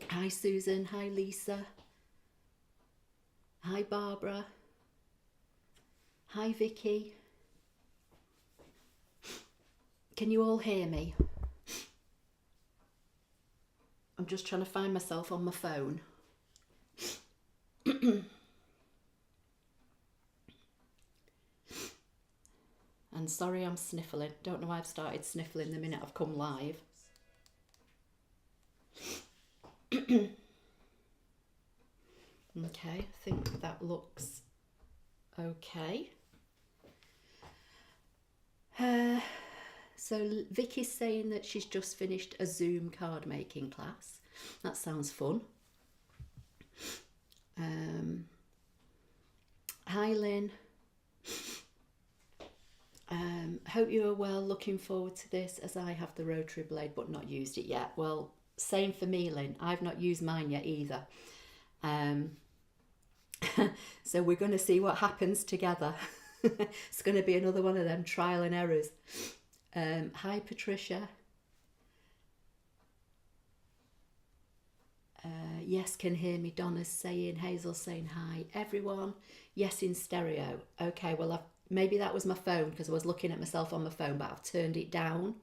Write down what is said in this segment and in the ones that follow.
Hi Susan, hi Lisa, hi Barbara, hi Vicky. Can you all hear me? I'm just trying to find myself on my phone. And sorry I'm sniffling. Don't know why I've started sniffling the minute I've come live. Okay, I think that looks okay. So Vicky's saying that she's just finished a Zoom card making class. That sounds fun. Hi Lynn. Hope you are well. Looking forward to this as I have the rotary blade but not used it yet. Well, same for me, Lynn. I've not used mine yet either. So we're going to see what happens together. It's going to be another one of them trial and errors. Hi Patricia. Yes, can hear me. Donna's saying, Hazel saying hi. Everyone, yes in stereo. Okay, well maybe that was my phone because I was looking at myself on my phone, but I've turned it down.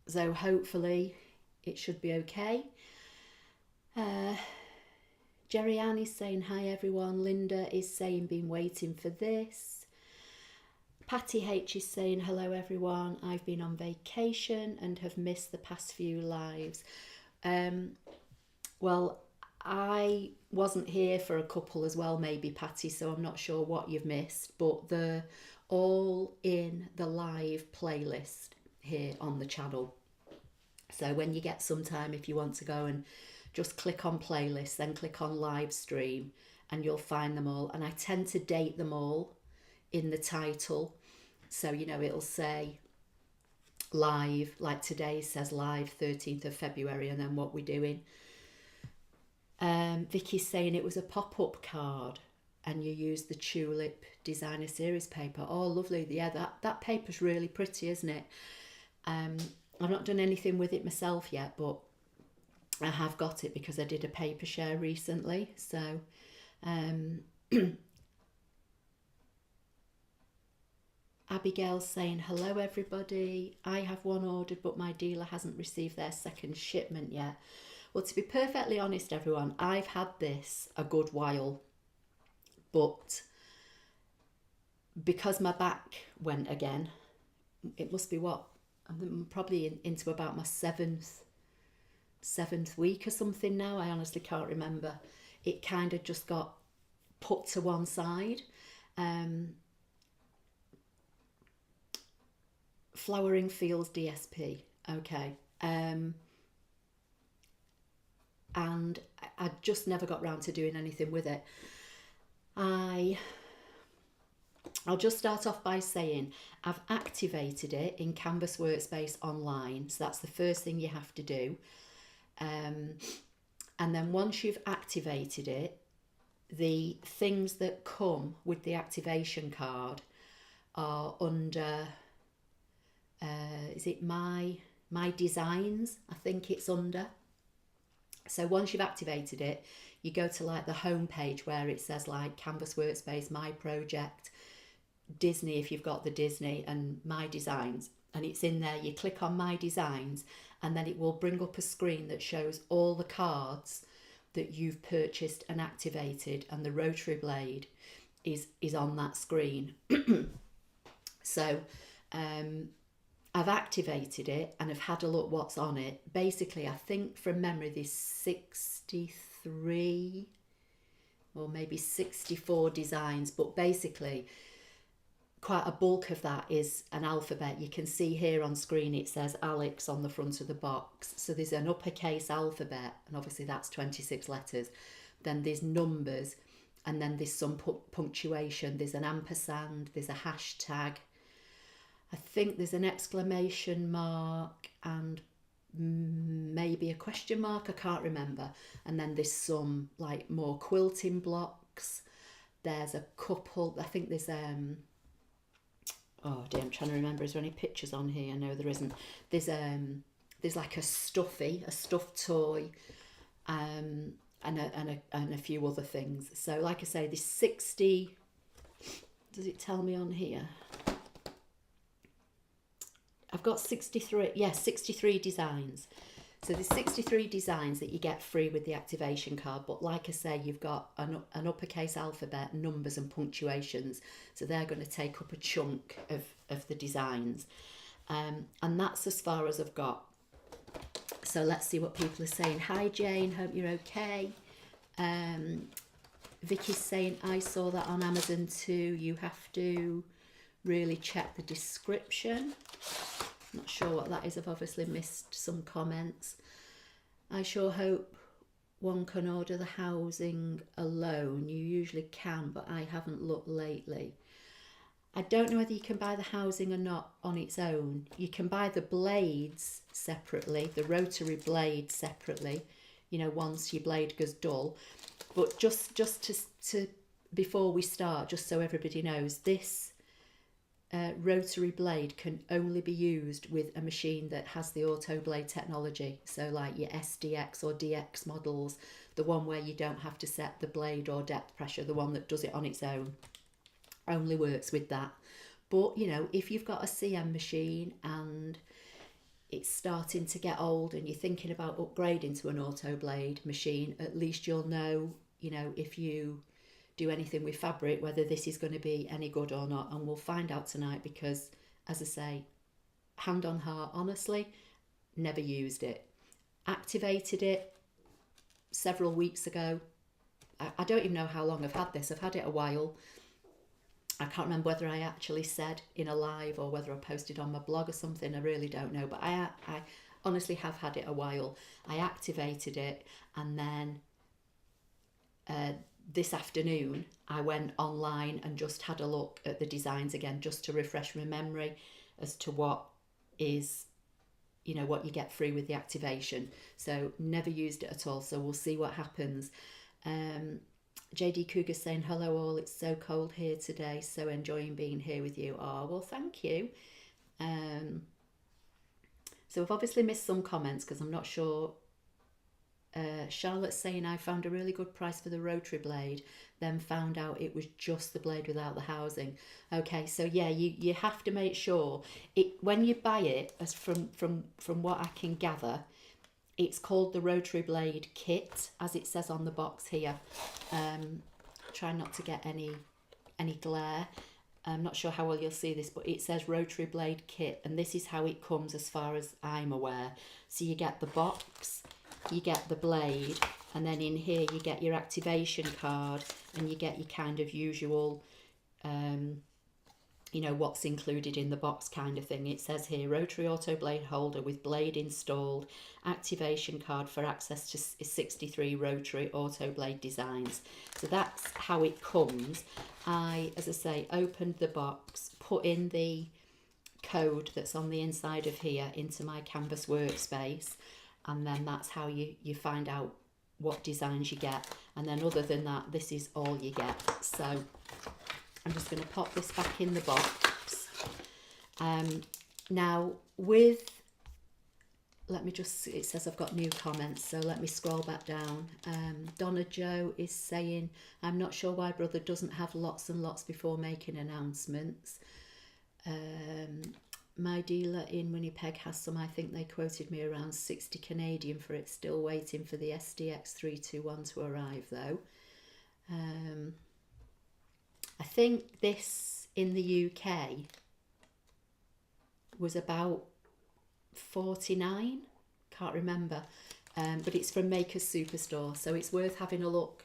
So hopefully it should be okay. Jerry Ann is saying hi everyone. Linda is saying been waiting for this. Patty H is saying hello everyone. I've been on vacation and have missed the past few lives. Well, I wasn't here for a couple as well, maybe Patty, so I'm not sure what you've missed, but they're all in the live playlist here on the channel. So when you get some time, if you want to go and just click on playlist, then click on live stream and you'll find them all. And I tend to date them all in the title. So, you know, it'll say live, like today says live 13th of February and then what we're doing. Vicky's saying it was a pop-up card and you used the Tulip Designer Series paper. Oh, lovely. Yeah, that paper's really pretty, isn't it? I've not done anything with it myself yet, but I have got it because I did a paper share recently. So Abigail's saying hello everybody. I have one ordered but my dealer hasn't received their second shipment yet. Well, to be perfectly honest everyone, I've had this a good while, but because my back went again, it must be what, I'm probably into about my seventh week or something now. I honestly can't remember. It kind of just got put to one side. Flowering Fields DSP, okay. And I just never got round to doing anything with it. I'll just start off by saying I've activated it in Canvas Workspace Online, so that's the first thing you have to do. And then once you've activated it, the things that come with the activation card are under, is it my designs? I think it's under. So once you've activated it, you go to like the home page where it says like Canvas Workspace, My Project, Disney if you've got the Disney, and My Designs, and it's in there. You click on My Designs and then it will bring up a screen that shows all the cards that you've purchased and activated, and the rotary blade is on that screen. So I've activated it and I've had a look what's on it. Basically, I think from memory there's 63 or maybe 64 designs, but basically quite a bulk of that is an alphabet. You can see here on screen it says Alex on the front of the box. So there's an uppercase alphabet, and obviously that's 26 letters. Then there's numbers, and then there's some punctuation. There's an ampersand, there's a hashtag. I think there's an exclamation mark and maybe a question mark, I can't remember. And then there's some like more quilting blocks. There's a couple, I think there's oh dear, I'm trying to remember, is there any pictures on here? No, there isn't. There's like a stuffed toy, and a few other things. So like I say, this 60, does it tell me on here? I've got 63, yes, 63 designs. So there's 63 designs that you get free with the activation card, but like I say, you've got an uppercase alphabet, numbers and punctuations, so they're going to take up a chunk of the designs, and that's as far as I've got. So let's see what people are saying. Hi Jane, hope you're okay. Vicky's saying, I saw that on Amazon too, you have to really check the description. Not sure what that is. I've obviously missed some comments. I sure hope one can order the housing alone. You usually can, but I haven't looked lately. I don't know whether you can buy the housing or not on its own. You can buy the blades separately, the rotary blade separately, you know, once your blade goes dull. But just to before we start, just so everybody knows, this rotary blade can only be used with a machine that has the auto blade technology. So like your SDX or DX models, the one where you don't have to set the blade or depth pressure, the one that does it on its own, only works with that. But you know, if you've got a CM machine and it's starting to get old and you're thinking about upgrading to an auto blade machine, at least you'll know, you know, if you do anything with fabric, whether this is going to be any good or not. And we'll find out tonight, because as I say, hand on heart, honestly, never used it. Activated it several weeks ago. I don't even know how long I've had this. I've had it a while. I can't remember whether I actually said in a live or whether I posted on my blog or something. I really don't know, but I honestly have had it a while. I activated it, and then this afternoon I went online and just had a look at the designs again, just to refresh my memory as to what is, you know, what you get free with the activation. So never used it at all, so we'll see what happens. JD Cougar saying, hello all, it's so cold here today, so enjoying being here with you. Oh, well, thank you. So I've obviously missed some comments because I'm not sure. Charlotte's saying, I found a really good price for the rotary blade, then found out it was just the blade without the housing. Okay, so yeah, you have to make sure it when you buy it, as from what I can gather, it's called the rotary blade kit, as it says on the box here. Try not to get any glare. I'm not sure how well you'll see this, but it says rotary blade kit, and this is how it comes as far as I'm aware. So you get the box, you get the blade, and then in here you get your activation card, and you get your kind of usual, you know, what's included in the box kind of thing. It says here, rotary auto blade holder with blade installed, activation card for access to 63 rotary auto blade designs. So that's how it comes. I, as I say, opened the box, put in the code that's on the inside of here into my Canvas workspace, and then that's how you find out what designs you get. And then other than that, this is all you get. So I'm just going to pop this back in the box. Now with, let me just, it says I've got new comments, so let me scroll back down. Donna Joe is saying, I'm not sure why brother doesn't have lots and lots before making announcements. My dealer in Winnipeg has some. I think they quoted me around 60 Canadian for it. Still waiting for the SDX 321 to arrive though. I think this in the UK was about 49, can't remember, but it's from Maker's Superstore, so it's worth having a look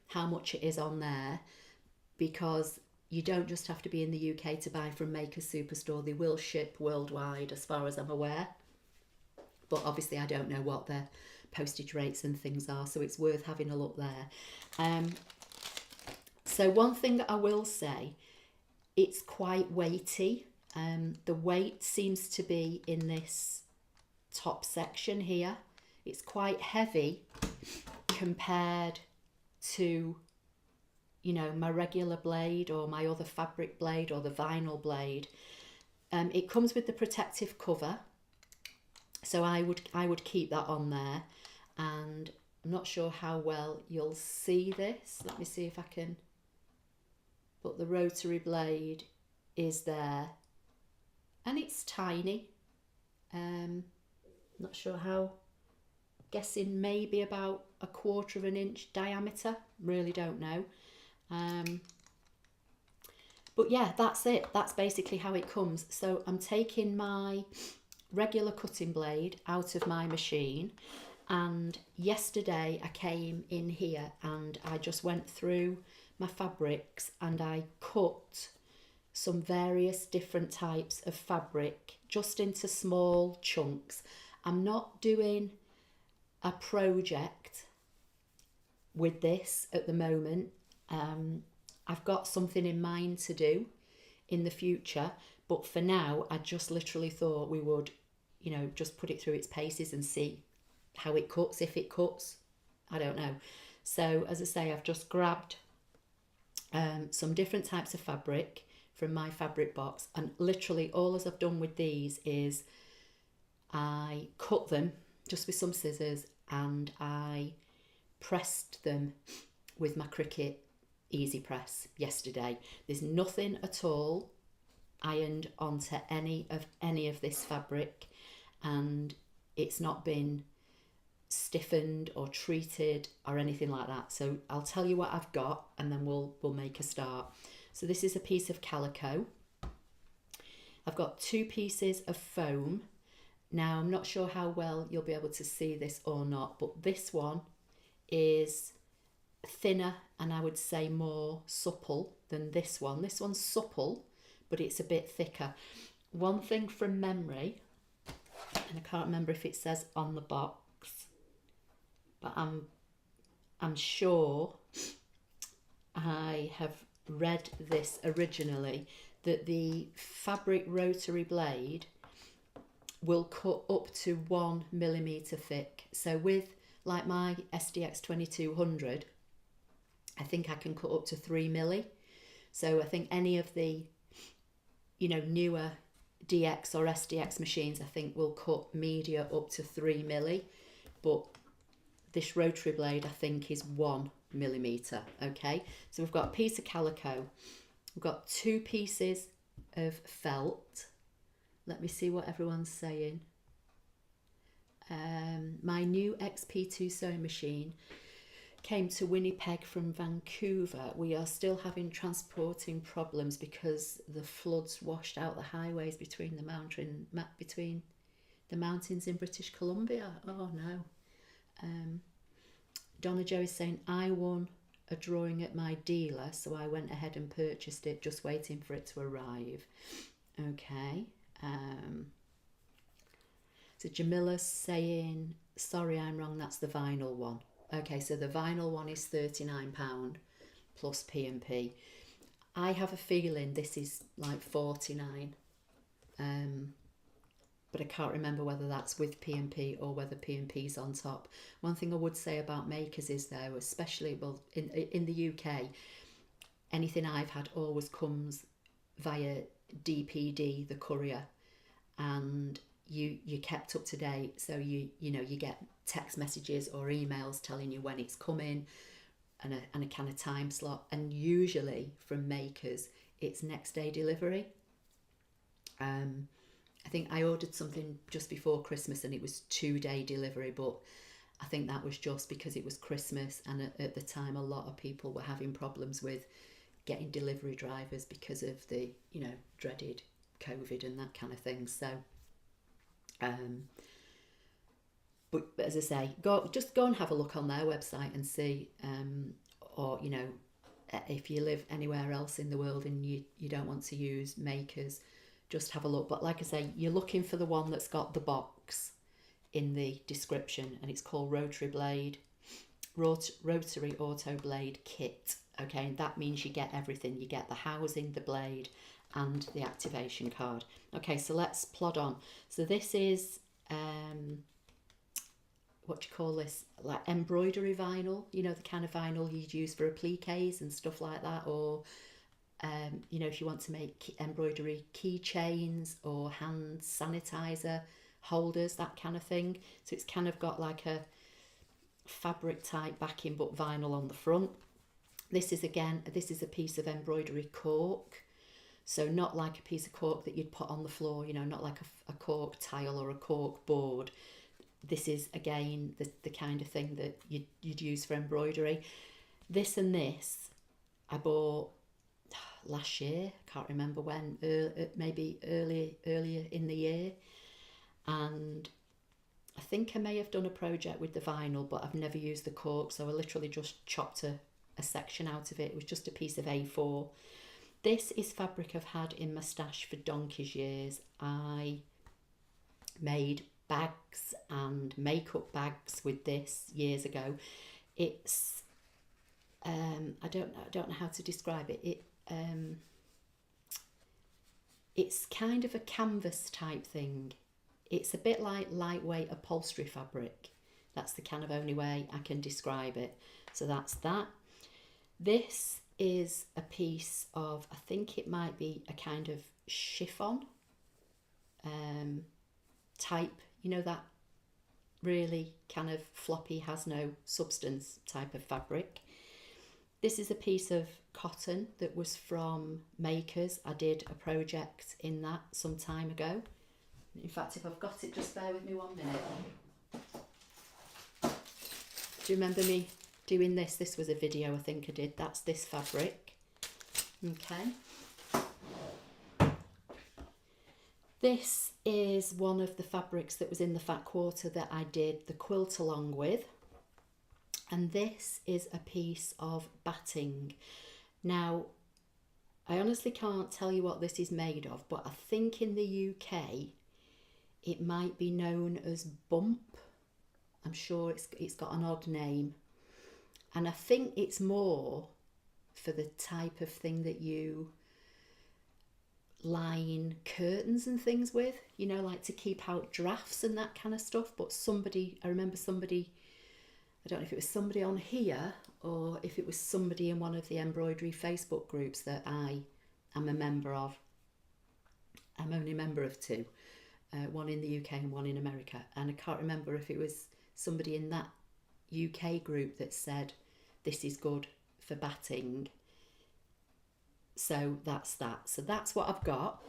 how much it is on there, because you don't just have to be in the UK to buy from Maker's Superstore. They will ship worldwide as far as I'm aware, but obviously I don't know what their postage rates and things are, so it's worth having a look there. So one thing that I will say, it's quite weighty. The weight seems to be in this top section here. It's quite heavy compared to, you know, my regular blade or my other fabric blade or the vinyl blade. It comes with the protective cover, so I would keep that on there. And I'm not sure how well you'll see this. Let me see if I can. But the rotary blade is there, and it's tiny. Not sure how. Guessing maybe about 1/4 of an inch diameter. Really don't know. But yeah, that's it. That's basically how it comes. So I'm taking my regular cutting blade out of my machine, and yesterday I came in here and I just went through my fabrics and I cut some various different types of fabric just into small chunks. I'm not doing a project with this at the moment. I've got something in mind to do in the future, but for now I just literally thought we would, you know, just put it through its paces and see how it cuts, if it cuts. I don't know. So as I say, I've just grabbed some different types of fabric from my fabric box, and literally all as I've done with these is I cut them just with some scissors and I pressed them with my Cricut Easy Press yesterday. There's nothing at all ironed onto any of this fabric, and it's not been stiffened or treated or anything like that. So I'll tell you what I've got and then we'll make a start. So this is a piece of calico. I've got 2 pieces of foam. Now I'm not sure how well you'll be able to see this or not, but this one is thinner and I would say more supple than this one. This one's supple, but it's a bit thicker. One thing from memory, and I can't remember if it says on the box, but I'm sure I have read this originally, that the fabric rotary blade will cut up to 1 millimetre thick. So with like my SDX 2200, I think I can cut up to 3 milli. So I think any of the, you know, newer DX or SDX machines, I think will cut media up to 3 milli, but this rotary blade I think is 1 millimetre. Okay, so we've got a piece of calico, we've got 2 pieces of felt. Let me see what everyone's saying. My new XP2 sewing machine came to Winnipeg from Vancouver. We are still having transporting problems because the floods washed out the highways between the mountains in British Columbia. Oh no. Donna Jo is saying, I won a drawing at my dealer, so I went ahead and purchased it, just waiting for it to arrive. Okay. So Jamila's saying, sorry, I'm wrong, that's the vinyl one. Okay, so the vinyl one is £39 plus P&P. I have a feeling this is like 49, but I can't remember whether that's with P&P or whether P&P's on top. One thing I would say about makers is, though, especially well in the UK, anything I've had always comes via DPD, the courier, and you're kept up to date, so you know you get text messages or emails telling you when it's coming and a kind of time slot, and usually from makers it's next day delivery. I think I ordered something just before Christmas and it was 2-day delivery, but I think that was just because it was Christmas, and at the time a lot of people were having problems with getting delivery drivers because of the, you know, dreaded COVID and that kind of thing. So but as I say, just go and have a look on their website and see, or you know, if you live anywhere else in the world and you don't want to use makers, just have a look. But like I say, you're looking for the one that's got the box in the description, and it's called Rotary Auto Blade Kit. Okay, and that means you get everything. You get the housing, the blade, and the activation card. Okay, so let's plod on. So this is what do you call this, like embroidery vinyl, you know, the kind of vinyl you'd use for appliques and stuff like that, or you know, if you want to make embroidery keychains or hand sanitizer holders, that kind of thing. So it's kind of got like a fabric type backing but vinyl on the front. This is a piece of embroidery cork. So not like a piece of cork that you'd put on the floor, you know, not like a cork tile or a cork board. This is, again, the kind of thing that you'd use for embroidery. This and this I bought last year, can't remember when, maybe earlier in the year. And I think I may have done a project with the vinyl, but I've never used the cork, so I literally just chopped a section out of it. It was just a piece of A4. This is fabric I've had in my stash for donkey's years. I made bags and makeup bags with this years ago. It's I don't know how to describe it. It's kind of a canvas type thing. It's a bit like lightweight upholstery fabric. That's the kind of only way I can describe it. So that's that. This is a piece of, I think it might be a kind of chiffon type, you know, that really kind of floppy, has no substance type of fabric. This is a piece of cotton that was from Makers. I did a project in that some time ago. In fact, if I've got it, just bear with me 1 minute. Do you remember me doing this? This was a video I think I did. That's this fabric. Okay. This is one of the fabrics that was in the Fat Quarter that I did the quilt along with. And this is a piece of batting. Now, I honestly can't tell you what this is made of, but I think in the UK it might be known as bump. I'm sure it's got an odd name. And I think it's more for the type of thing that you line curtains and things with, you know, like to keep out drafts and that kind of stuff. But I remember somebody, I don't know if it was somebody on here or if it was somebody in one of the embroidery Facebook groups that I am a member of. I'm only a member of two, one in the UK and one in America. And I can't remember if it was somebody in that UK group that said this is good for batting. So that's that. So that's what I've got.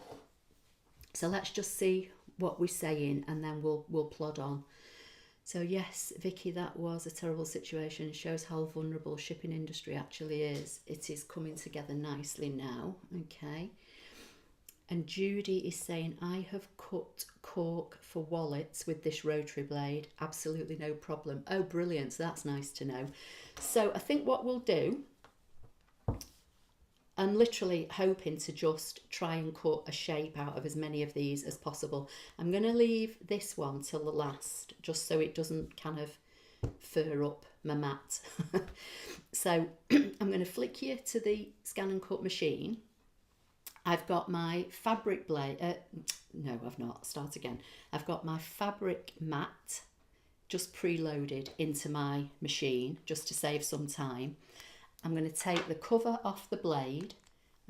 So let's just see what we're saying and then we'll plod on. So yes, Vicky, that was a terrible situation. It shows how vulnerable shipping industry actually is. It is coming together nicely now. Okay. And Judy is saying, I have cut cork for wallets with this rotary blade. Absolutely no problem. Oh, brilliant. So that's nice to know. So I think what we'll do, I'm literally hoping to just try and cut a shape out of as many of these as possible. I'm going to leave this one till the last, just so it doesn't kind of fur up my mat. So I'm going to flick you to the ScanNCut machine. I've got my fabric blade, no I've not, start again. I've got my fabric mat just preloaded into my machine just to save some time. I'm going to take the cover off the blade,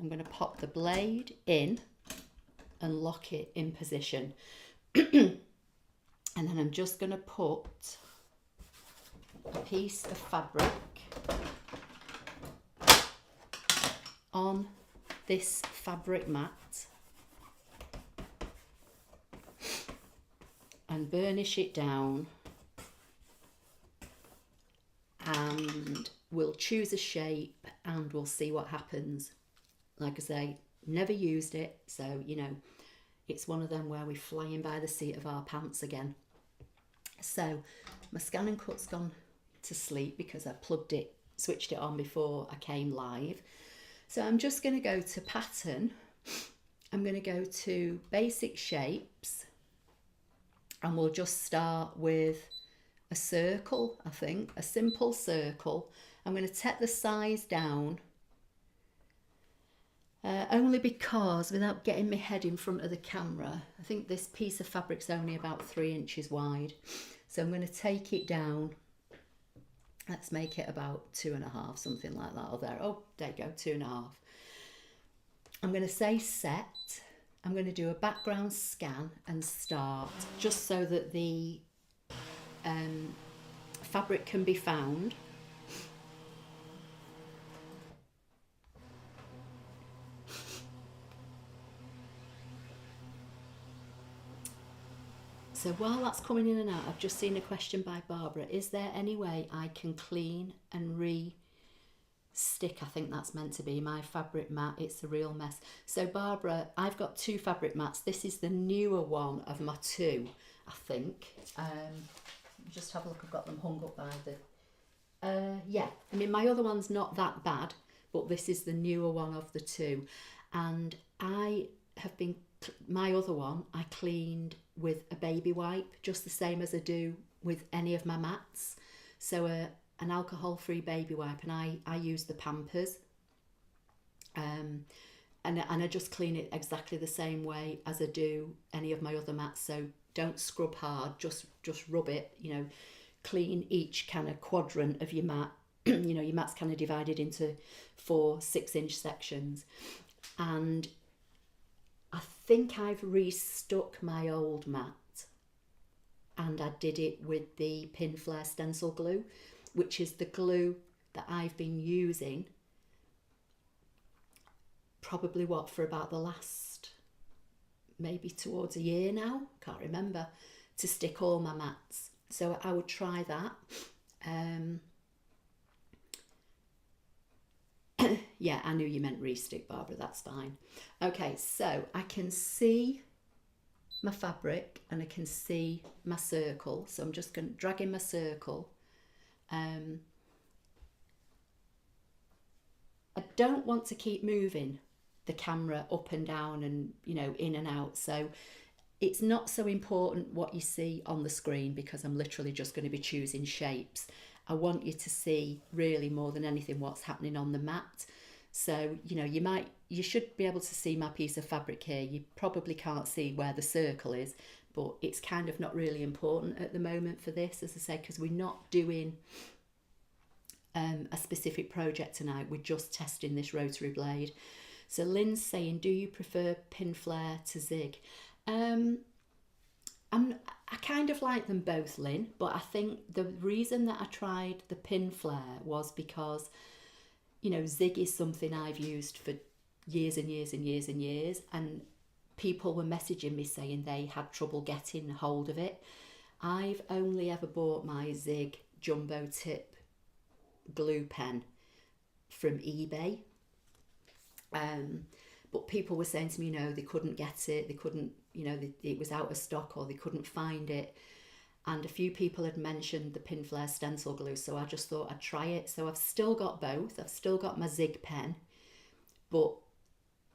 I'm going to pop the blade in and lock it in position. And then I'm just going to put a piece of fabric on this fabric mat and burnish it down, and we'll choose a shape and we'll see what happens. Like I say, never used it, so you know, it's one of them where we're flying by the seat of our pants again. So my ScanNCut's gone to sleep because I switched it on before I came live. So I'm just going to go to pattern, I'm going to go to basic shapes, and we'll just start with a circle, I think, a simple circle. I'm going to take the size down, only because, without getting my head in front of the camera, I think this piece of fabric's only about 3 inches wide. So I'm going to take it down. Let's make it about 2.5, something like that, or there. Oh, there you go, 2.5. I'm going to say set. I'm going to do a background scan and start, just so that the fabric can be found. So while that's coming in and out, I've just seen a question by Barbara. Is there any way I can clean and re-stick? I think that's meant to be my fabric mat. It's a real mess. So Barbara, I've got 2 fabric mats. This is the newer one of my 2, I think. Just have a look. I've got them hung up by the... yeah, I mean, my other one's not that bad, but this is the newer one of the 2. And I have been... My other one, I cleaned with a baby wipe, just the same as I do with any of my mats. So an alcohol-free baby wipe, and I use the Pampers. And I just clean it exactly the same way as I do any of my other mats. So don't scrub hard, just rub it, you know, clean each kind of quadrant of your mat. You know, your mat's kind of divided into 4 6-inch sections. And I think I've restuck my old mat, and I did it with the pin flare stencil glue, which is the glue that I've been using probably for about the last, maybe towards a year now, can't remember, to stick all my mats. So I would try that. Yeah, I knew you meant restick, Barbara, that's fine. Okay, so I can see my fabric and I can see my circle. So I'm just going to drag in my circle. I don't want to keep moving the camera up and down and, you know, in and out. So it's not so important what you see on the screen, because I'm literally just going to be choosing shapes. I want you to see really more than anything what's happening on the mat. So, you know, you should be able to see my piece of fabric here. You probably can't see where the circle is, but it's kind of not really important at the moment for this, as I say, because we're not doing a specific project tonight. We're just testing this rotary blade. So Lynn's saying, do you prefer pin flare to zig? I kind of like them both, Lynn, but I think the reason that I tried the pin flare was because, you know, zig is something I've used for years and years and years and years, and people were messaging me saying they had trouble getting hold of it. I've only ever bought my zig jumbo tip glue pen from eBay. But people were saying to me, you know, they couldn't get it, they couldn't, you know, it was out of stock or they couldn't find it. And a few people had mentioned the pin flare stencil glue, so I just thought I'd try it. So I've still got both. I've still got my zig pen, but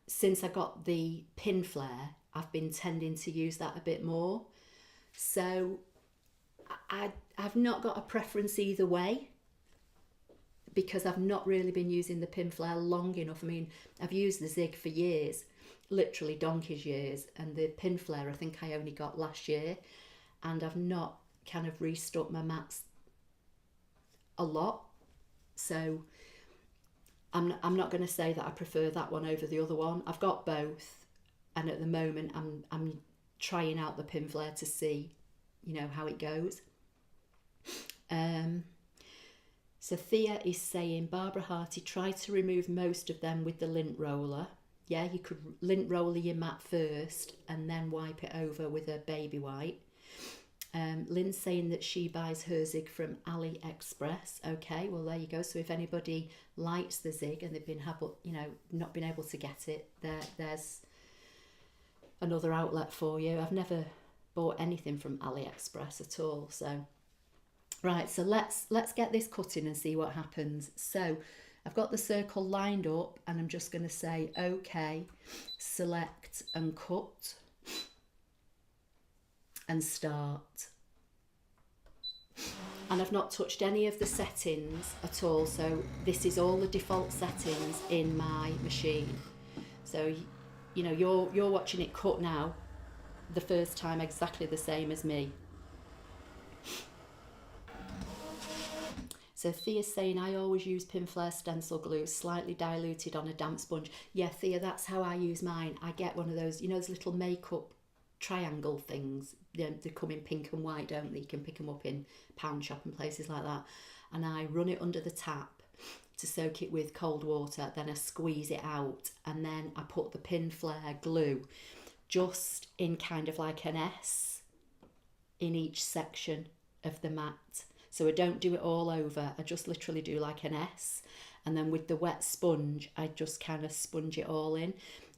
since I got the pin flare, I've been tending to use that a bit more. So I've not got a preference either way, because I've not really been using the pin flare long enough. I mean, I've used the zig for years, literally donkey's years, and the pin flare I think I only got last year, and I've not kind of restuck my mats a lot. So I'm not going to say that I prefer that one over the other one. I've got both, and at the moment I'm trying out the pin flare to see, you know, how it goes. So Thea is saying, Barbara Harty, try to remove most of them with the lint roller. Yeah, you could lint roller your mat first and then wipe it over with a baby wipe. Lynn's saying that she buys her zig from AliExpress. Okay, well there you go. So if anybody likes the zig and they've been not been able to get it, there's another outlet for you. I've never bought anything from AliExpress at all. So right, so let's get this cutting and see what happens. So I've got the circle lined up, and I'm just going to say okay, select and cut and start. And I've not touched any of the settings at all, so this is all the default settings in my machine. So you know, you're watching it cut now the first time exactly the same as me. So Thea's saying, I always use Pinflair stencil glue, slightly diluted on a damp sponge. Yeah, Thea, that's how I use mine. I get one of those, you know, those little makeup triangle things. They come in pink and white, don't they? You can pick them up in pound shop and places like that. And I run it under the tap to soak it with cold water. Then I squeeze it out, and then I put the Pinflair glue just in kind of like an S in each section of the mat. So I don't do it all over, I just literally do like an S, and then with the wet sponge I just kind of sponge it all in.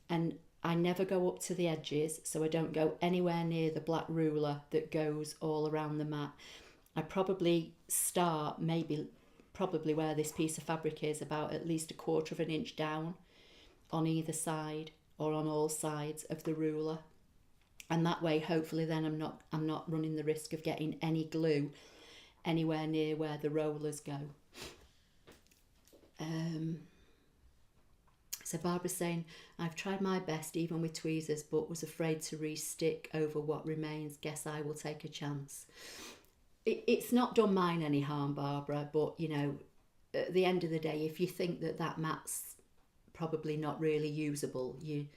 And I never go up to the edges, so I don't go anywhere near the black ruler that goes all around the mat. I probably start probably where this piece of fabric is, about at least 1/4 of an inch down on either side or on all sides of the ruler. And that way hopefully then I'm not running the risk of getting any glue anywhere near where the rollers go. So Barbara's saying, I've tried my best even with tweezers, but was afraid to re-stick over what remains. Guess I will take a chance. It's not done mine any harm, Barbara, but you know, at the end of the day, if you think that that mat's probably not really usable, you're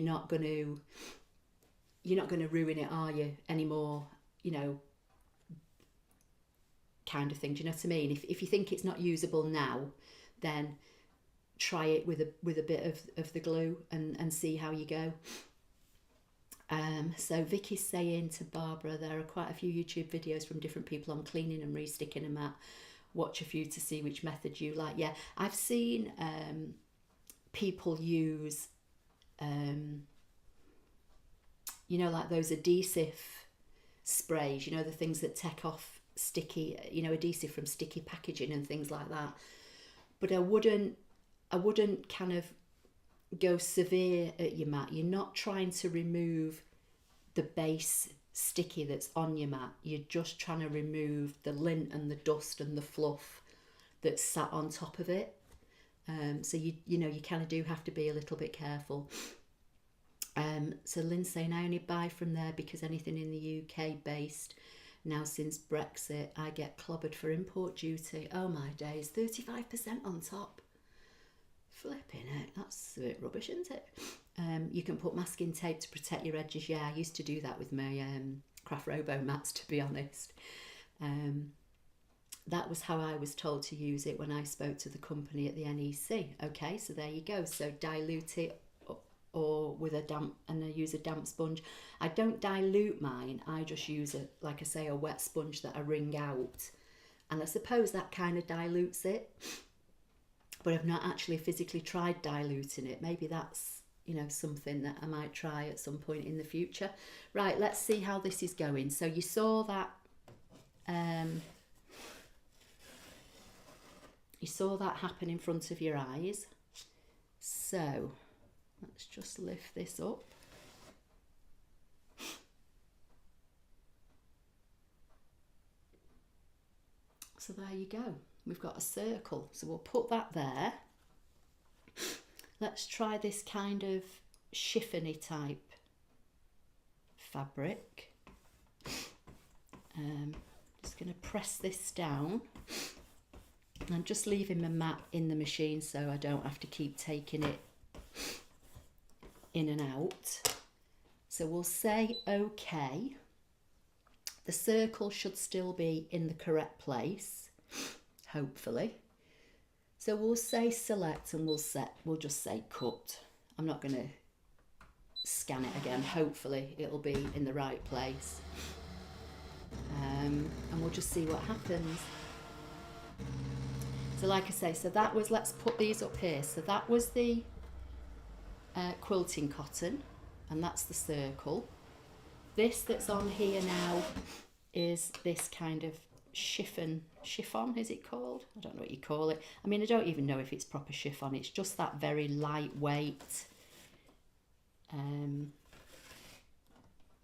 not going to ruin it, are you, anymore, you know, kind of thing. Do you know what I mean? If you think it's not usable now, then try it with a bit of the glue and see how you go. So Vicky's saying to Barbara, there are quite a few YouTube videos from different people on cleaning and resticking a mat. Watch a few to see which method you like. Yeah, I've seen people use you know, like those adhesive sprays, you know, the things that take off sticky, you know, adhesive from sticky packaging and things like that. But I wouldn't kind of go severe at your mat. You're not trying to remove the base sticky that's on your mat. You're just trying to remove the lint and the dust and the fluff that's sat on top of it. So you know, you kind of do have to be a little bit careful. So Lynn's saying, I only buy from there because anything in the UK based, now since Brexit, I get clobbered for import duty. Oh my days, 35% on top. Flipping it, that's a bit rubbish, isn't it? You can put masking tape to protect your edges. Yeah, I used to do that with my Craft Robo mats, to be honest. That was how I was told to use it when I spoke to the company at the NEC. Okay, so there you go. So dilute it or with a damp, and I use a damp sponge. I don't dilute mine, I just use like I say, a wet sponge that I wring out, and I suppose that kind of dilutes it, but I've not actually physically tried diluting it. Maybe that's, you know, something that I might try at some point in the future. Right, let's see how this is going. So you saw that happen in front of your eyes. So let's just lift this up. So there you go. We've got a circle. So we'll put that there. Let's try this kind of chiffony type fabric. Just going to press this down. I'm just leaving my mat in the machine so I don't have to keep taking it in and out. So we'll say OK. The circle should still be in the correct place, hopefully. So we'll say select and we'll just say cut. I'm not going to scan it again. Hopefully it'll be in the right place. And we'll just see what happens. So like I say, so that was, let's put these up here. So that was the quilting cotton, and that's the circle. This that's on here now is this kind of chiffon, is it called? I don't know what you call it. I mean, I don't even know if it's proper chiffon. It's just that very lightweight,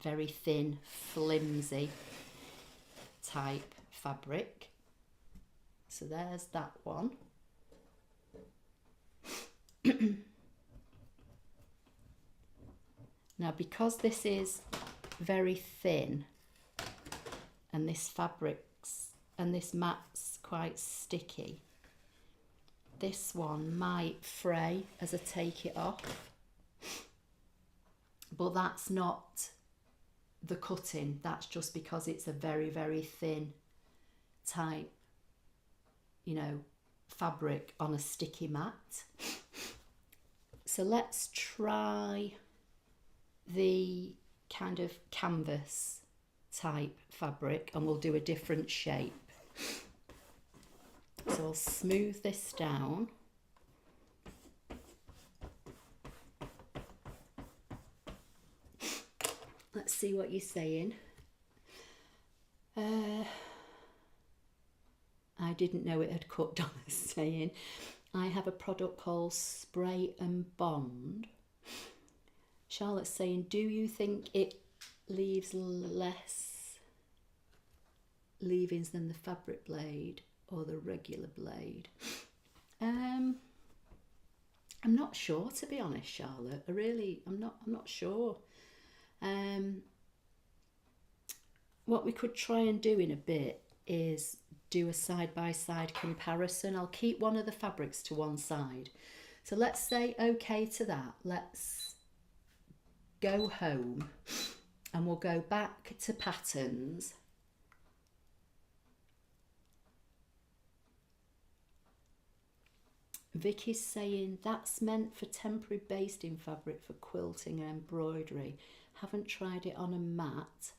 very thin, flimsy type fabric. So there's that one. Now, because this is very thin and this fabric's and this mat's quite sticky. This one might fray as I take it off, but that's not the cutting, that's just because it's a very, very thin type, you know, fabric on a sticky mat. So let's try the kind of canvas type fabric and we'll do a different shape. So I'll smooth this down. Let's see what you're saying. I didn't know it had cut, Donna's saying. I have a product called Spray and Bond. Charlotte's saying, do you think it leaves less leavings than the fabric blade or the regular blade? I'm not sure, to be honest, Charlotte. I'm not sure. What we could try and do in a bit is do a side-by-side comparison. I'll keep one of the fabrics to one side. So let's say okay to that. Let's go home and we'll go back to patterns. Vicky's saying that's meant for temporary basting fabric for quilting and embroidery. Haven't tried it on a mat,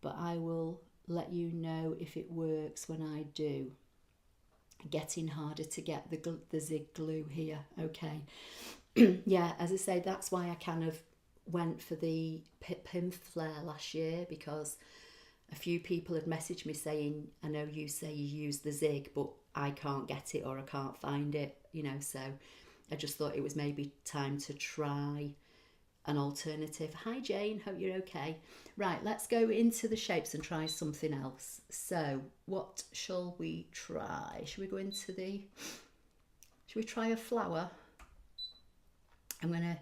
but I will let you know if it works when I do. Getting harder to get the zig glue here. Okay. Yeah, as I say, that's why I kind of went for the pin flare last year, because a few people had messaged me saying, I know you say you use the zig, but I can't get it or I can't find it, you know, so I just thought it was maybe time to try an alternative. Hi Jane, hope you're okay. Right, let's go into the shapes and try something else. So what shall we try? Should we go into the, should we try a flower? I'm going to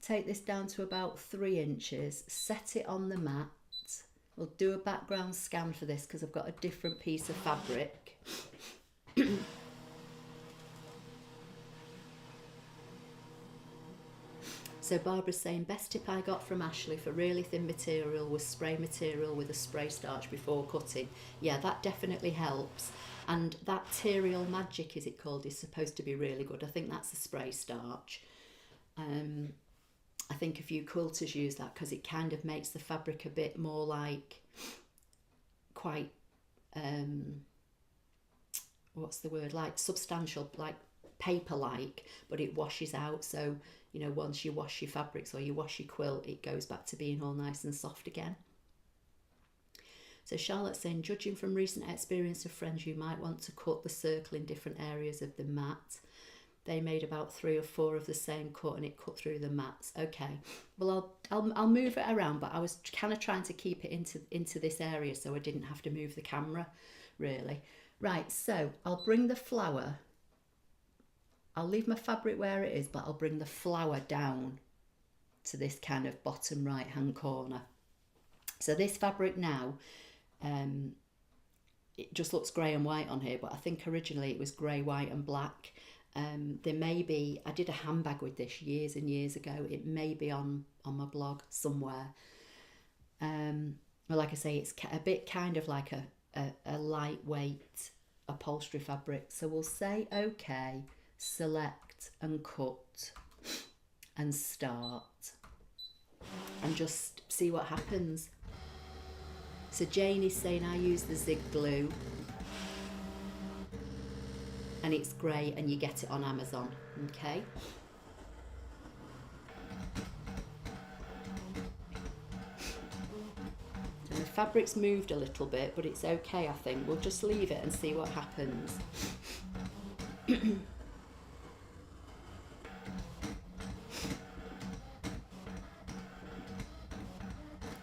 take this down to about 3 inches, set it on the mat. We'll do a background scan for this because I've got a different piece of fabric. So Barbara's saying, best tip I got from Ashley for really thin material was spray material with a spray starch before cutting. Yeah, that definitely helps. And that Material Magic, is it called, is supposed to be really good. I think that's a spray starch. I think a few quilters use that because it kind of makes the fabric a bit more like, quite, what's the word, like substantial, like paper-like, but it washes out. So, you know, once you wash your fabrics or you wash your quilt, it goes back to being all nice and soft again. So Charlotte's saying, judging from recent experience of friends, you might want to cut the circle in different areas of the mat. They made about 3 or 4 of the same cut and it cut through the mats. Okay, well I'll move it around, but I was kind of trying to keep it into this area so I didn't have to move the camera really. Right, so I'll bring the flower, I'll leave my fabric where it is, but I'll bring the flower down to this kind of bottom right hand corner. So this fabric now, it just looks grey and white on here, but I think originally it was grey, white and black. There may be, I did a handbag with this years and years ago, it may be on my blog somewhere. Well, like I say, it's a bit kind of like a lightweight upholstery fabric. So we'll say okay, select and cut and start and just see what happens. So Jane is saying I use the zig glue and it's grey and you get it on Amazon. Okay. And the fabric's moved a little bit, but it's okay, I think. We'll just leave it and see what happens.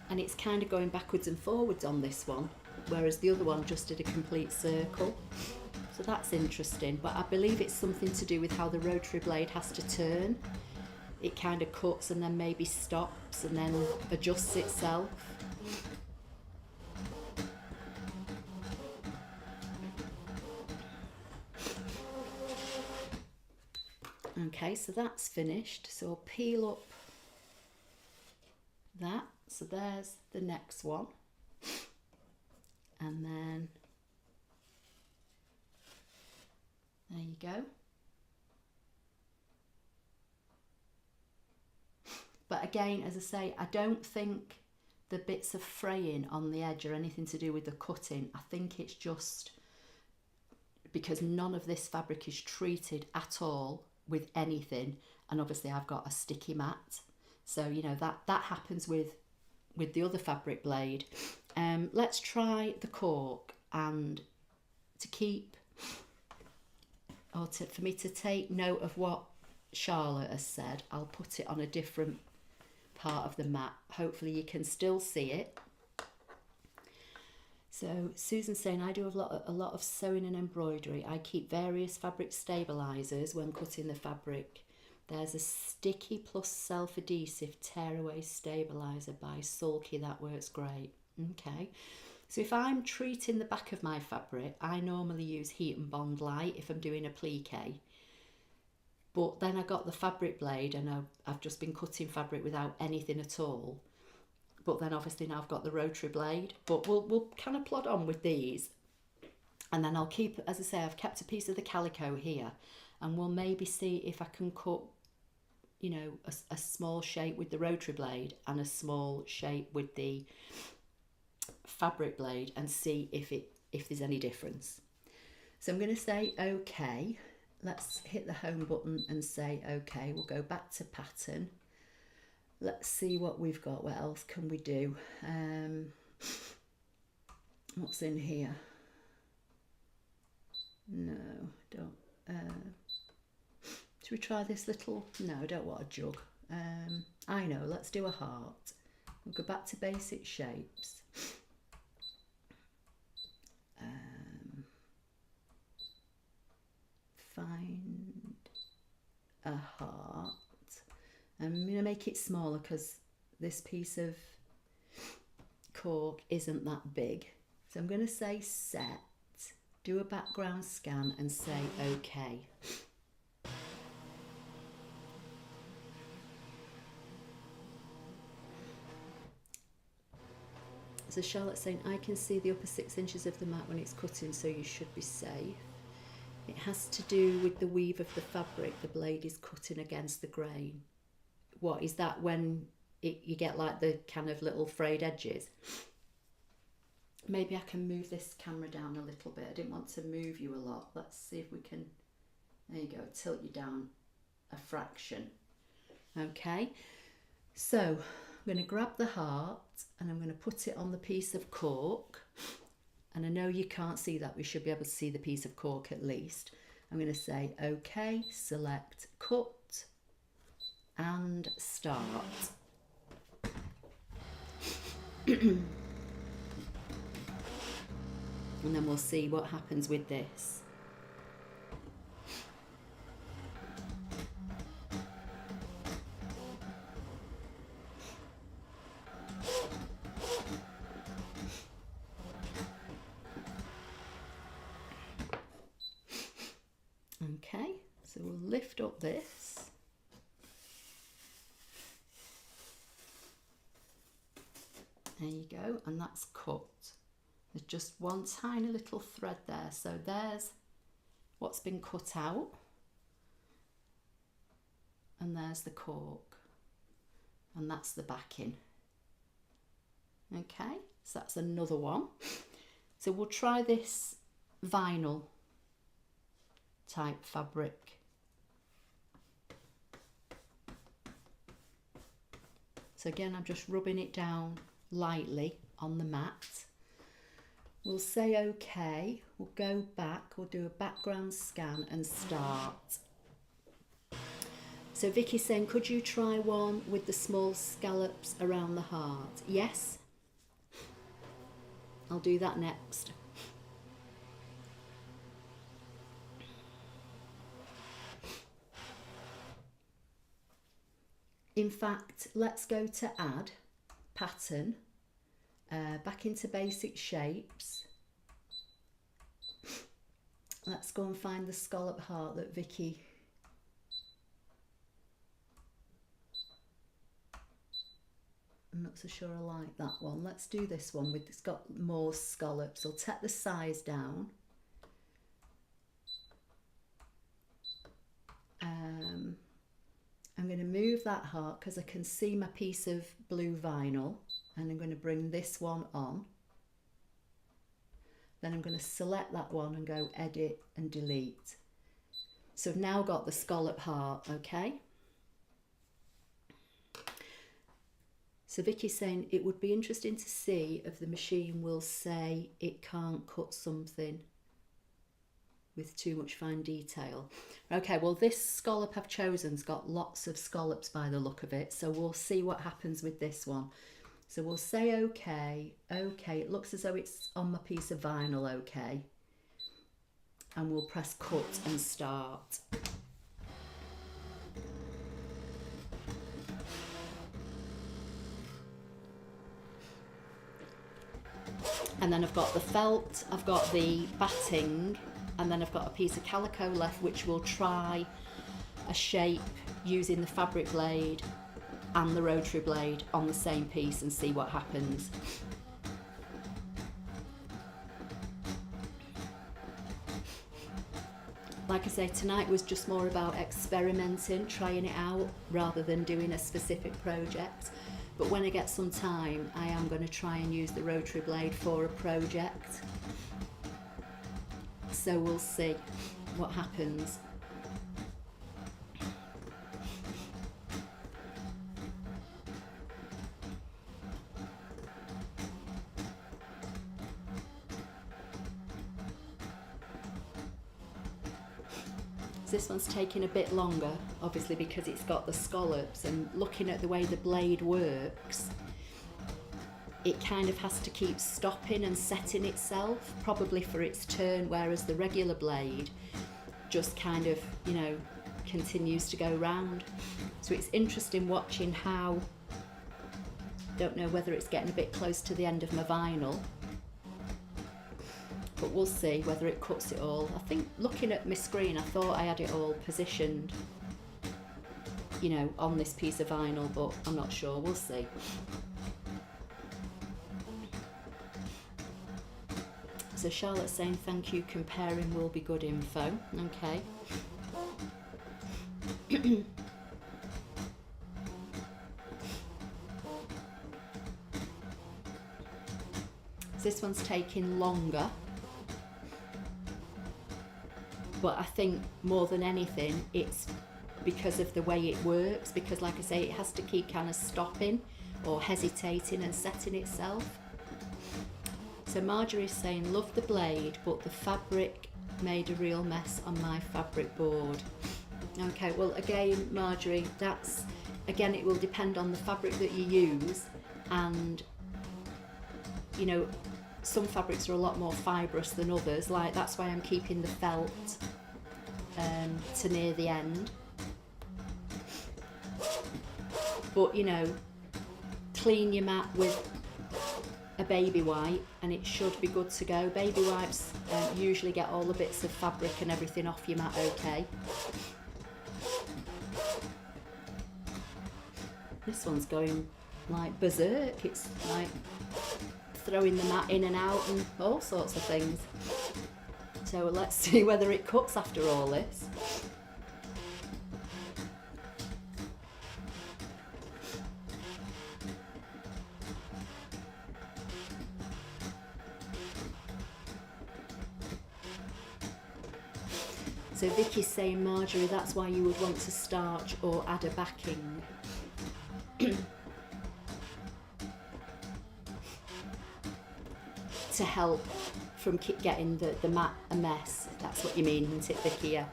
And it's kind of going backwards and forwards on this one, whereas the other one just did a complete circle. So that's interesting, but I believe it's something to do with how the rotary blade has to turn. It kind of cuts and then maybe stops and then adjusts itself. Okay, so that's finished. So I'll peel up that. So there's the next one. And then there you go. But again, as I say, I don't think the bits of fraying on the edge are anything to do with the cutting. I think it's just because none of this fabric is treated at all with anything, and obviously I've got a sticky mat, so you know that happens with the other fabric blade. Let's try the cork, and for me to take note of what Charlotte has said, I'll put it on a different part of the mat. Hopefully you can still see it. So Susan's saying, I do a lot of sewing and embroidery. I keep various fabric stabilisers when cutting the fabric. There's a sticky plus self-adhesive tearaway stabiliser by Sulky that works great. Okay, so if I'm treating the back of my fabric, I normally use Heat and Bond Light if I'm doing a plique. But then I got the fabric blade and I've just been cutting fabric without anything at all. But then obviously now I've got the rotary blade. But we'll kind of plod on with these. And then I'll keep, as I say, I've kept a piece of the calico here. And we'll maybe see if I can cut, you know, a small shape with the rotary blade and a small shape with the fabric blade, and see if there's any difference. So I'm going to say okay. Let's hit the home button and say okay. We'll go back to pattern. Let's see what we've got. What else can we do? What's in here? No, don't. Should we try this little? No, I don't want a jug. I know, let's do a heart. We'll go back to basic shapes. Find a heart. I'm going to make it smaller because this piece of cork isn't that big. So I'm going to say set, do a background scan and say okay. So Charlotte's saying, I can see the upper 6 inches of the mat when it's cutting, so you should be safe. It has to do with the weave of the fabric. The blade is cutting against the grain. What is that, when you get like the kind of little frayed edges? Maybe I can move this camera down a little bit. I didn't want to move you a lot. Let's see if we can, there you go, tilt you down a fraction. Okay, so I'm going to grab the heart and I'm going to put it on the piece of cork. And I know you can't see that, we should be able to see the piece of cork at least. I'm going to say okay, select cut and start. And then we'll see what happens with this. Okay, so we'll lift up this. There you go, and that's cut. There's just one tiny little thread there, so there's what's been cut out, and there's the cork, and that's the backing. Okay, so that's another one. So we'll try this vinyl type fabric. So again, I'm just rubbing it down lightly on the mat. We'll say okay, we'll go back, we'll do a background scan and start. So Vicky's saying, could you try one with the small scallops around the heart? Yes, I'll do that next. In fact, let's go to add pattern, back into basic shapes. Let's go and find the scallop heart that Vicky I'm not so sure I like that one. Let's do this one with, it's got more scallops. I'll take the size down. I'm going to move that heart because I can see my piece of blue vinyl, and I'm going to bring this one on. Then I'm going to select that one and go edit and delete. So I've now got the scallop heart, okay? So Vicky's saying it would be interesting to see if the machine will say it can't cut something with too much fine detail. Okay, well this scallop I've chosen's got lots of scallops by the look of it, so we'll see what happens with this one. So we'll say okay, okay, it looks as though it's on my piece of vinyl, okay. And we'll press cut and start. And then I've got the felt, I've got the batting, and then I've got a piece of calico left which will try a shape using the fabric blade and the rotary blade on the same piece and see what happens. Like I say, tonight was just more about experimenting, trying it out rather than doing a specific project. But when I get some time, I am going to try and use the rotary blade for a project. So we'll see what happens. This one's taking a bit longer, obviously because it's got the scallops, and looking at the way the blade works, it kind of has to keep stopping and setting itself, probably for its turn, whereas the regular blade just kind of, you know, continues to go round. So it's interesting watching how, don't know whether it's getting a bit close to the end of my vinyl, but we'll see whether it cuts it all. I think looking at my screen, I thought I had it all positioned, you know, on this piece of vinyl, but I'm not sure, we'll see. So Charlotte's saying thank you, comparing will be good info, okay. This one's taking longer, but I think more than anything it's because of the way it works, because like I say, it has to keep kind of stopping or hesitating and setting itself. So Marjorie's saying love the blade, but the fabric made a real mess on my fabric board. Okay, well again Marjorie, that's, again it will depend on the fabric that you use, and you know, some fabrics are a lot more fibrous than others, like that's why I'm keeping the felt to near the end. But you know, clean your mat with a baby wipe and it should be good to go. Baby wipes usually get all the bits of fabric and everything off your mat okay. This one's going like berserk, it's like throwing the mat in and out and all sorts of things. So let's see whether it cuts after all this. So Vicky's saying, Marjorie, that's why you would want to starch or add a backing. To help from getting the mat a mess. That's what you mean, isn't it, Vicky? Yeah.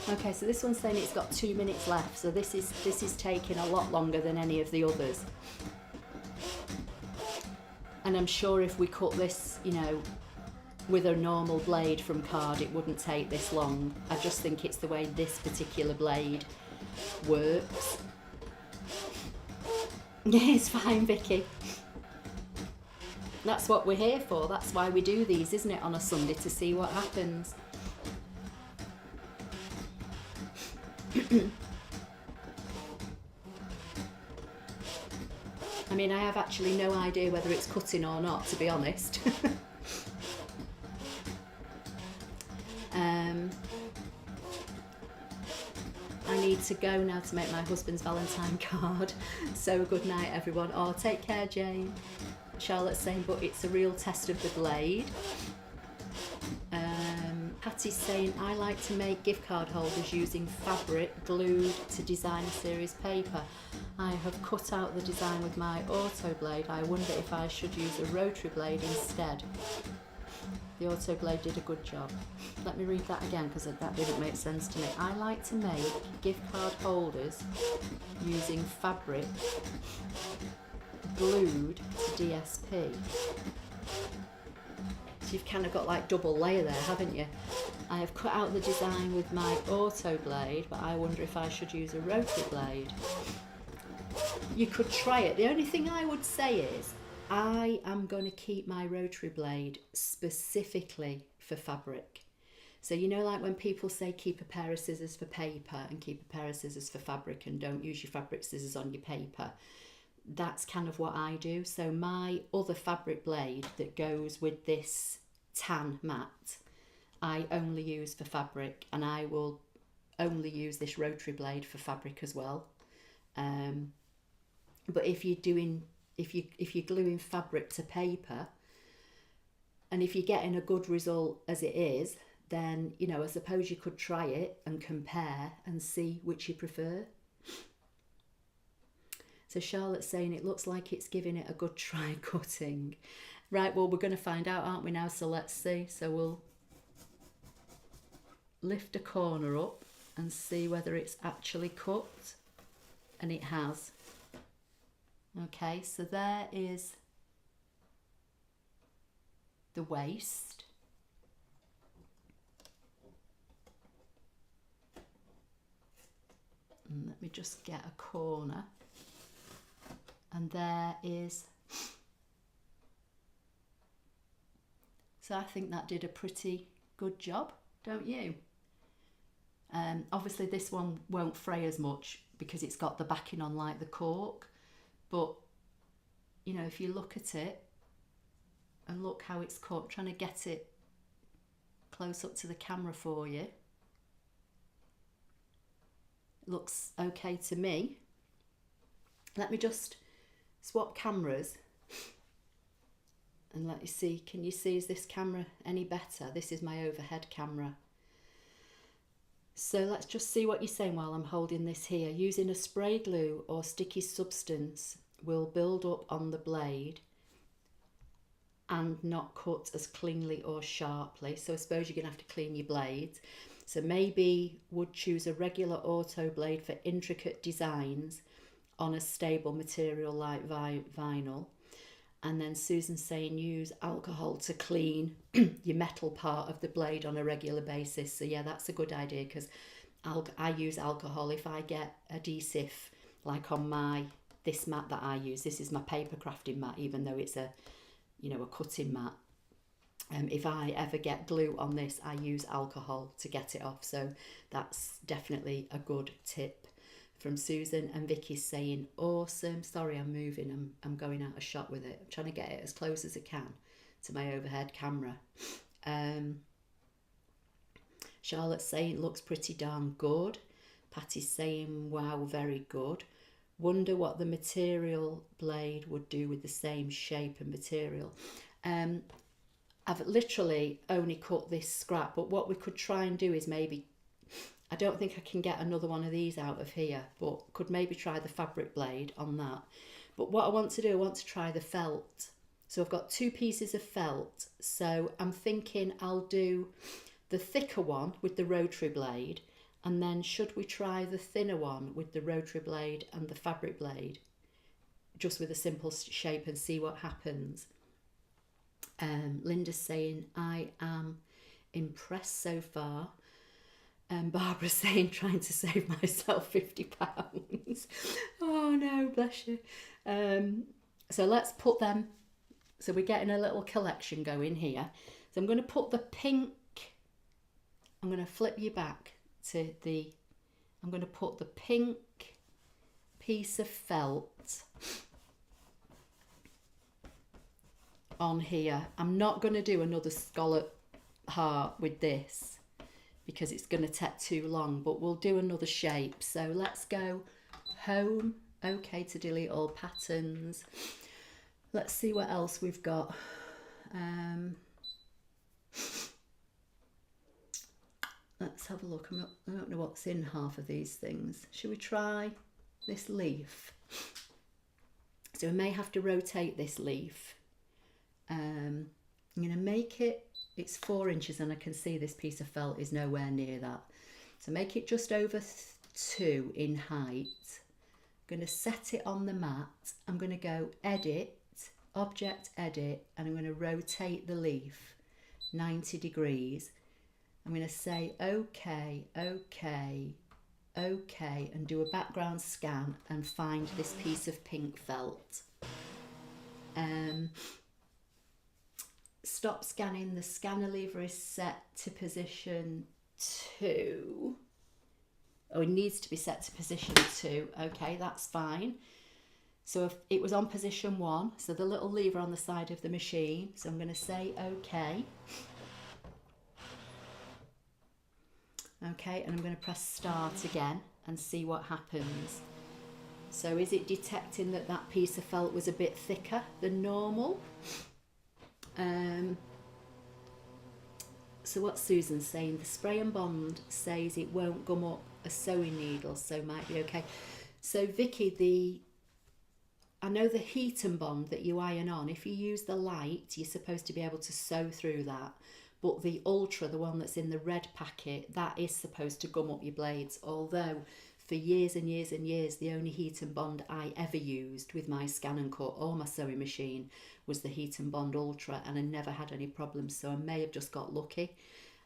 Okay, so this one's saying it's got 2 minutes left, so this is taking a lot longer than any of the others. And I'm sure if we cut this, you know, with a normal blade from card, it wouldn't take this long. I just think it's the way this particular blade works. Yeah, it's fine, Vicky. That's what we're here for. That's why we do these, isn't it, on a Sunday, to see what happens. I mean, I have actually no idea whether it's cutting or not, to be honest. I need to go now to make my husband's Valentine card. So good night, everyone. Oh, take care, Jane. Charlotte's saying, but it's a real test of the blade. Patty's saying, I like to make gift card holders using fabric glued to design a series paper. I have cut out the design with my auto blade. I wonder if I should use a rotary blade instead. The auto blade did a good job. Let me read that again because that didn't make sense to me. I like to make gift card holders using fabric glued to DSP. So you've kind of got like double layer there, haven't you? I have cut out the design with my auto blade, but I wonder if I should use a rotary blade. You could try it. The only thing I would say is I am going to keep my rotary blade specifically for fabric. So you know, like when people say keep a pair of scissors for paper and keep a pair of scissors for fabric and don't use your fabric scissors on your paper, that's kind of what I do. So my other fabric blade that goes with this tan mat, I only use for fabric, and I will only use this rotary blade for fabric as well. But if you're gluing fabric to paper, and if you're getting a good result as it is, then, you know, I suppose you could try it and compare and see which you prefer. So Charlotte's saying it looks like it's giving it a good try cutting. Right, well, we're going to find out, aren't we now? So let's see. So we'll lift a corner up and see whether it's actually cut. And it has. Okay, so there is the waist. And let me just get a corner. And there is, so I think that did a pretty good job, don't you? Obviously this one won't fray as much because it's got the backing on like the cork, but you know, if you look at it and look how it's cut, I'm trying to get it close up to the camera for you. It looks okay to me. Let me just swap cameras and let you see. Can you see, is this camera any better? This is my overhead camera. So let's just see what you're saying while I'm holding this here. Using a spray glue or sticky substance will build up on the blade and not cut as cleanly or sharply. So I suppose you're going to have to clean your blades. So maybe would choose a regular auto blade for intricate designs on a stable material like vinyl. And then Susan's saying use alcohol to clean your metal part of the blade on a regular basis. So yeah, that's a good idea, because I use alcohol if I get adhesive, like on this mat that I use. This is my paper crafting mat, even though it's a cutting mat. If I ever get glue on this, I use alcohol to get it off. So that's definitely a good tip from Susan. And Vicky's saying, awesome. Sorry, I'm moving. I'm going out of shot with it. I'm trying to get it as close as I can to my overhead camera. Charlotte's saying, looks pretty darn good. Patty's saying, wow, very good. Wonder what the material blade would do with the same shape and material. I've literally only cut this scrap, but what we could try and do is maybe, I don't think I can get another one of these out of here, but could maybe try the fabric blade on that. But what I want to do, I want to try the felt. So I've got 2 pieces of felt. So I'm thinking I'll do the thicker one with the rotary blade, and then should we try the thinner one with the rotary blade and the fabric blade, just with a simple shape, and see what happens. Linda's saying, I am impressed so far. Barbara's saying, trying to save myself £50. Oh no, bless you. So let's put them, so we're getting a little collection going here. So I'm going to put the pink, I'm going to flip you back to I'm going to put the pink piece of felt on here. I'm not going to do another scallop heart with this because it's going to take too long, but we'll do another shape. So let's go home, okay to delete all patterns. Let's see what else we've got. Let's have a look. I don't know what's in half of these things. Should we try this leaf? So we may have to rotate this leaf. I'm going to make it, it's 4 inches and I can see this piece of felt is nowhere near that. So make it just over 2 in height. I'm going to set it on the mat. I'm going to go edit, object edit, and I'm going to rotate the leaf 90 degrees. I'm going to say okay, okay, okay, and do a background scan and find this piece of pink felt. Stop scanning. The scanner lever is set to position 2. Oh, it needs to be set to position 2. Okay, that's fine. So if it was on position 1, so the little lever on the side of the machine. So I'm going to say okay. Okay, and I'm going to press start again and see what happens. So is it detecting that that piece of felt was a bit thicker than normal? So what's Susan saying? The spray and bond says it won't gum up a sewing needle, so might be okay. So Vicky, I know the heat and bond that you iron on, if you use the light, you're supposed to be able to sew through that. But the Ultra, the one that's in the red packet, that is supposed to gum up your blades. Although for years and years and years, the only heat and bond I ever used with my ScanNCut or my sewing machine was the Heat and Bond Ultra, and I never had any problems. So I may have just got lucky.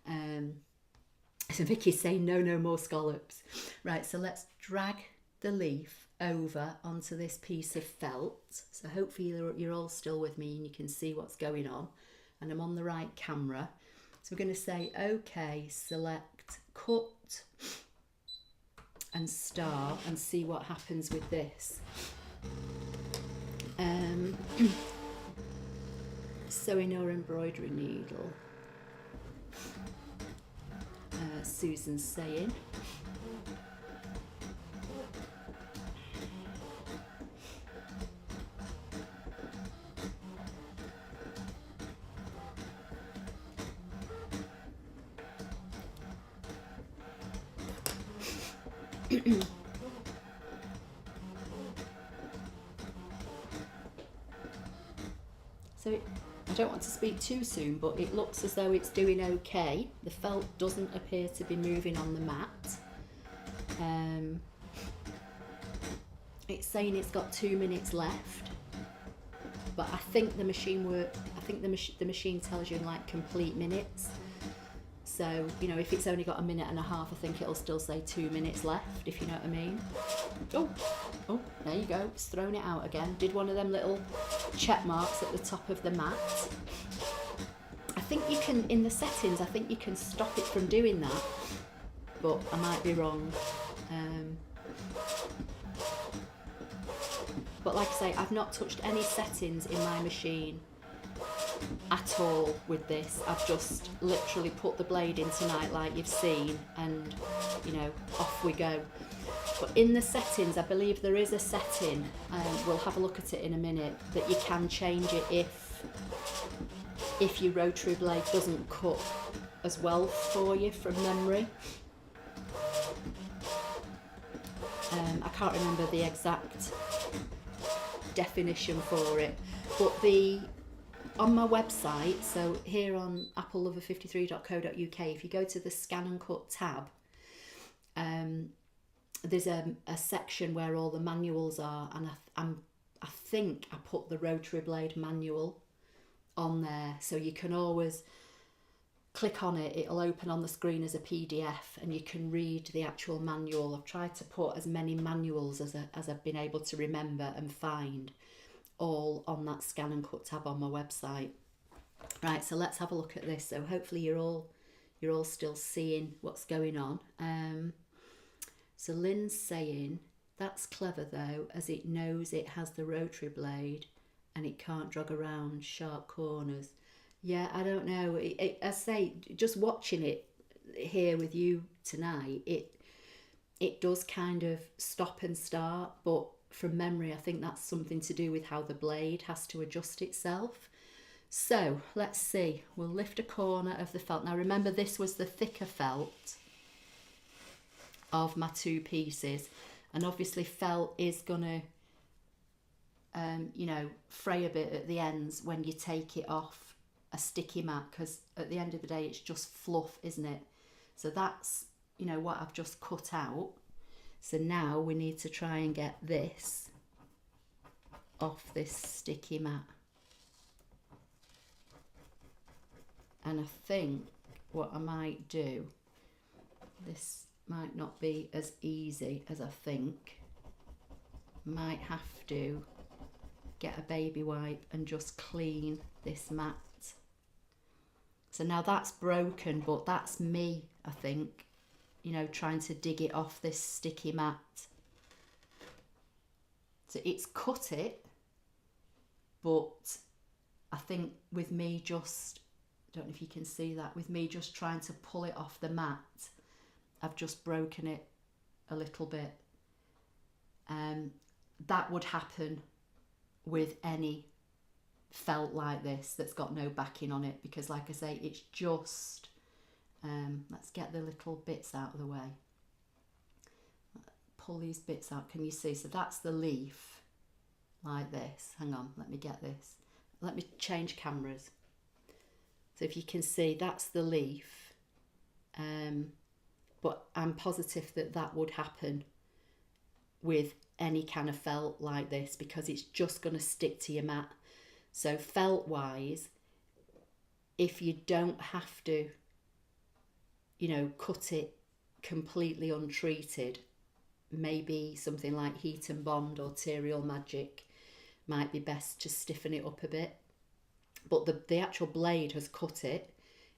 So Vicky's saying no more scallops. Right, so let's drag the leaf over onto this piece of felt. So hopefully you're all still with me and you can see what's going on. And I'm on the right camera. So we're going to say okay, select cut and start and see what happens with this. Sewing or embroidery needle. Susan's saying. So I don't want to speak too soon, but it looks as though it's doing okay. The felt doesn't appear to be moving on the mat. It's saying it's got 2 minutes left, but I think the machine the machine tells you in like complete minutes. So, you know, if it's only got 1.5 minutes, I think it'll still say 2 minutes left, if you know what I mean. Oh, there you go. It's thrown it out again. Did one of them little check marks at the top of the mat. I think you can, in the settings, I think you can stop it from doing that, but I might be wrong. But like I say, I've not touched any settings in my machine at all with this. I've just literally put the blade in tonight like you've seen, and you know, off we go. But in the settings, I believe there is a setting, we'll have a look at it in a minute, that you can change it if your rotary blade doesn't cut as well for you from memory. I can't remember the exact definition for it, but on my website, so here on applelover53.co.uk, if you go to the ScanNCut tab, there's a section where all the manuals are, and I think I put the rotary blade manual on there, so you can always click on it, it'll open on the screen as a PDF and you can read the actual manual. I've tried to put as many manuals as I've been able to remember and find, all on that ScanNCut tab on my website. Right, so let's have a look at this. So hopefully you're all still seeing what's going on. So Lynn's saying, that's clever though, as it knows it has the rotary blade and it can't drag around sharp corners. Yeah, I don't know. I say, just watching it here with you tonight, it does kind of stop and start, but from memory, I think that's something to do with how the blade has to adjust itself. So let's see, we'll lift a corner of the felt. Now remember, this was the thicker felt of my two pieces, and obviously felt is gonna you know, fray a bit at the ends when you take it off a sticky mat, because at the end of the day it's just fluff, isn't it? So that's, you know, what I've just cut out. So now we need to try and get this off this sticky mat. And I think what I might do, this might not be as easy as I think. Might have to get a baby wipe and just clean this mat. So now that's broken, but that's me, I think, you know, trying to dig it off this sticky mat. So it's cut it, but I think with me just, don't know if you can see that, with me just trying to pull it off the mat, I've just broken it a little bit. That would happen with any felt like this that's got no backing on it, because like I say, it's just, let's get the little bits out of the way. Pull these bits out, can you see? So that's the leaf, like this. Hang on, let me get this. Let me change cameras. So if you can see, that's the leaf. But I'm positive that that would happen with any kind of felt like this, because it's just going to stick to your mat. So felt wise, if you don't have to, you know, cut it completely untreated, maybe something like Heat and Bond orTerial Magic might be best to stiffen it up a bit. But the actual blade has cut it.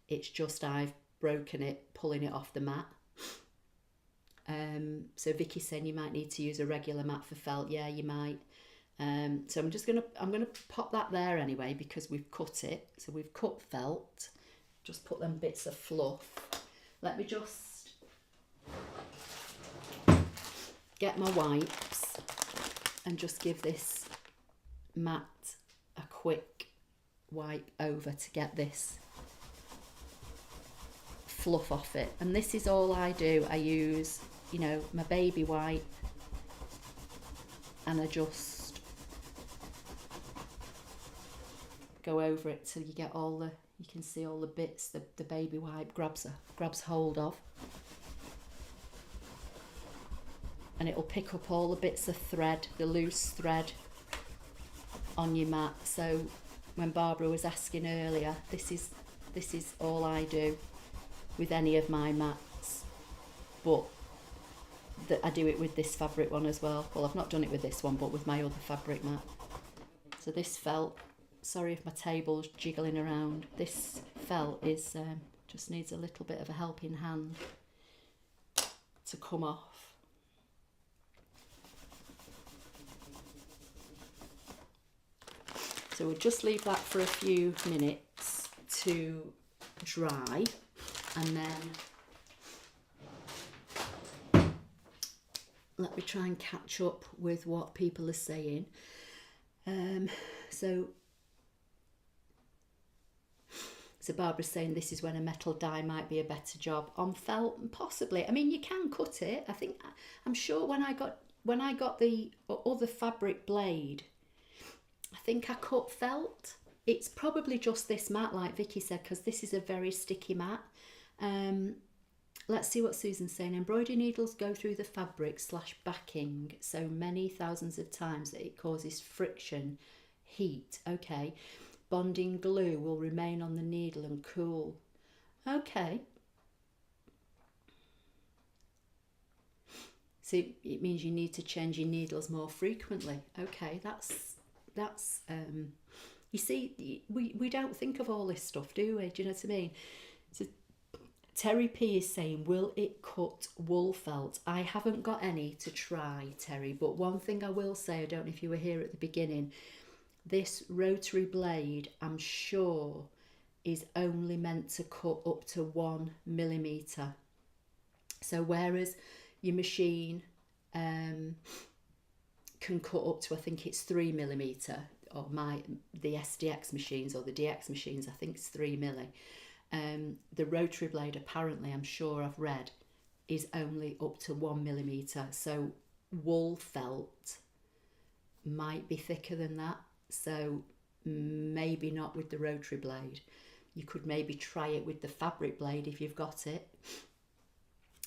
It's just I've broken it, pulling it off the mat. So Vicky's saying you might need to use a regular mat for felt. Yeah, you might. So I'm gonna pop that there anyway, because we've cut it. So we've cut felt. Just put them bits of fluff. Let me just get my wipes and just give this mat a quick wipe over to get this fluff off it. And this is all I do. I use, you know, my baby wipe, and I just go over it till you get all the, you can see all the bits the baby wipe grabs hold of, and it'll pick up all the bits of thread, the loose thread on your mat. So when Barbara was asking earlier, this is all I do with any of my mats, but I do it with this fabric one as well. Well, I've not done it with this one, but with my other fabric mat. So this felt, sorry if my table's jiggling around, this felt is just needs a little bit of a helping hand to come off. So we'll just leave that for a few minutes to dry, and then let me try and catch up with what people are saying. So Barbara's saying this is when a metal die might be a better job on felt, possibly. I mean, you can cut it. I'm sure when I got the other fabric blade, I think I cut felt. It's probably just this mat, like Vicky said, because this is a very sticky mat. Let's see what Susan's saying. Embroidery needles go through the fabric / backing so many thousands of times that it causes friction, heat. Okay. Bonding glue will remain on the needle and cool. Okay. So it means you need to change your needles more frequently. Okay, that's you see, we don't think of all this stuff, do we? Do you know what I mean? So Terry P is saying, will it cut wool felt? I haven't got any to try, Terry, but one thing I will say, I don't know if you were here at the beginning, this rotary blade, I'm sure, is only meant to cut up to 1 millimetre. So whereas your machine can cut up to, I think it's 3mm, or the SDX machines or the DX machines, I think it's 3mm. The rotary blade, apparently, I'm sure I've read, is only up to 1mm. So wool felt might be thicker than that. So maybe not with the rotary blade. You could maybe try it with the fabric blade if you've got it.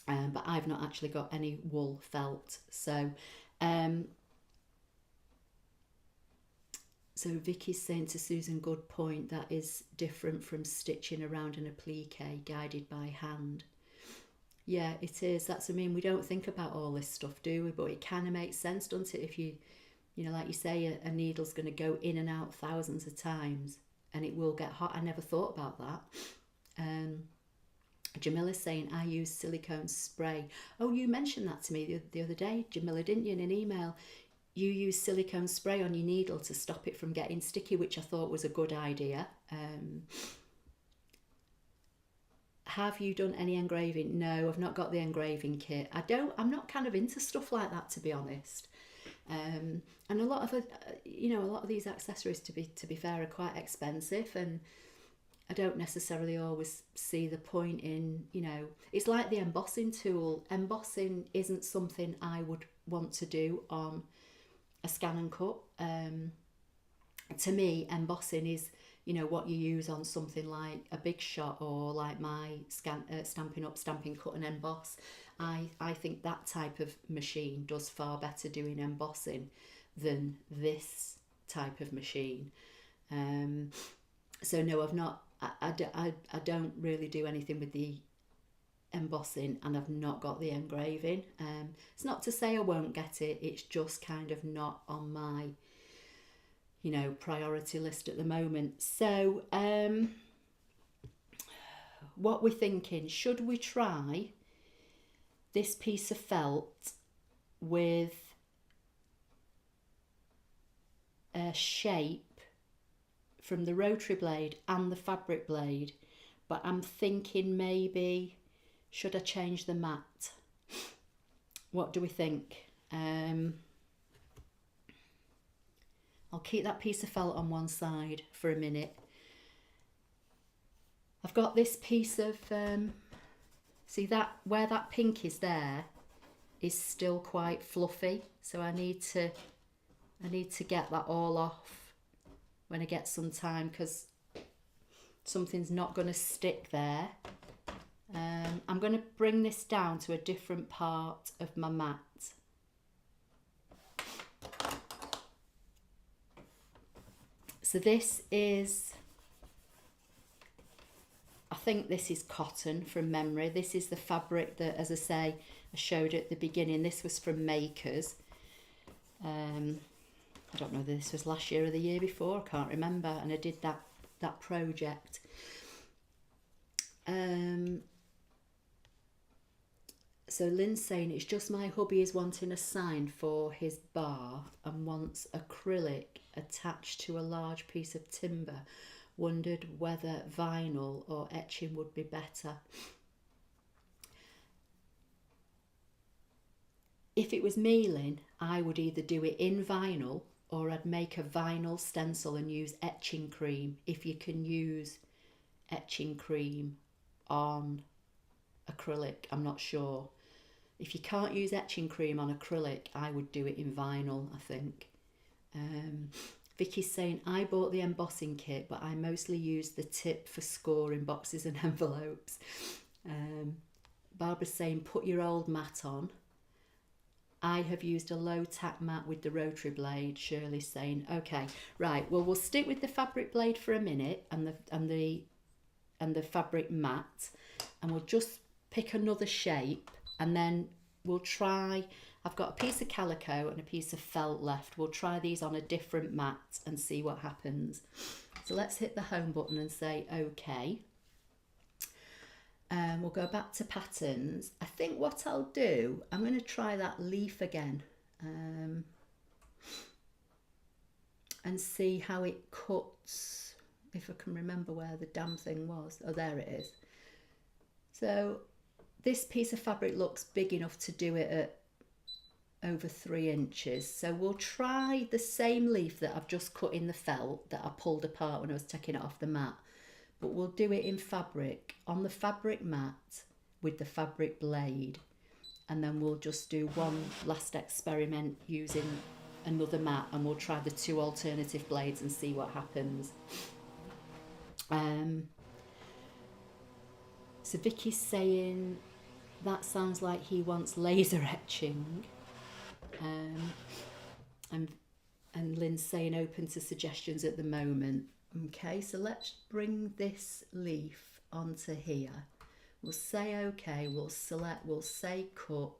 But I've not actually got any wool felt. So Vicky's saying to Susan, good point, that is different from stitching around an applique guided by hand. Yeah, it is. That's, I mean, we don't think about all this stuff, do we? But it kind of makes sense, doesn't it? If you know, like you say, a needle's going to go in and out thousands of times and it will get hot. I never thought about that. Jamila's saying, I use silicone spray. Oh, you mentioned that to me the other day, Jamila, didn't you, in an email? You use silicone spray on your needle to stop it from getting sticky, which I thought was a good idea. Have you done any engraving? No, I've not got the engraving kit. I'm not kind of into stuff like that, to be honest. And a lot of a lot of these accessories, to be fair, are quite expensive, and I don't necessarily always see the point in, it's like the embossing tool. Embossing isn't something I would want to do on a ScanNCut. To me, embossing is, what you use on something like a Big Shot or like my Stampin' Up, Stampin' Cut and Emboss. I think that type of machine does far better doing embossing than this type of machine. So no, I've not. I don't really do anything with the embossing, and I've not got the engraving. It's not to say I won't get it, it's just kind of not on my priority list at the moment. So what we're thinking, should we try this piece of felt with a shape from the rotary blade and the fabric blade? But I'm thinking maybe, should I change the mat? What do we think? I'll keep that piece of felt on one side for a minute. I've got this piece of, see that, where that pink is there is still quite fluffy. So I need to get that all off when I get some time, because something's not going to stick there. I'm going to bring this down to a different part of my mat. So this is, I think this is cotton from memory. This is the fabric that, as I say, I showed at the beginning. This was from Makers. I don't know whether this was last year or the year before, I can't remember, and I did that project. So Lynn's saying, it's just my hubby is wanting a sign for his bar and wants acrylic attached to a large piece of timber. Wondered whether vinyl or etching would be better. If it was me, Lynn, I would either do it in vinyl or I'd make a vinyl stencil and use etching cream, if you can use etching cream on acrylic. I'm not sure. If you can't use etching cream on acrylic, I would do it in vinyl, I think. Vicky's saying, I bought the embossing kit, but I mostly use the tip for scoring boxes and envelopes. Barbara's saying, put your old mat on. I have used a low tack mat with the rotary blade. Shirley's saying, okay, right, well, we'll stick with the fabric blade for a minute and the fabric mat, and we'll just pick another shape, and then we'll try, I've got a piece of calico and a piece of felt left. We'll try these on a different mat and see what happens. So let's hit the home button and say okay. We'll go back to patterns. I think what I'll do, I'm going to try that leaf again. and see how it cuts, if I can remember where the damn thing was. Oh, there it is. So this piece of fabric looks big enough to do it at over 3 inches. So we'll try the same leaf that I've just cut in the felt that I pulled apart when I was taking it off the mat, but we'll do it in fabric, on the fabric mat with the fabric blade, and then we'll just do one last experiment using another mat, and we'll try the 2 alternative blades and see what happens. So Vicky's saying that sounds like he wants laser etching, and Lynn's saying open to suggestions at the moment. Okay, so let's bring this leaf onto here. We'll say okay, we'll select, we'll say cut,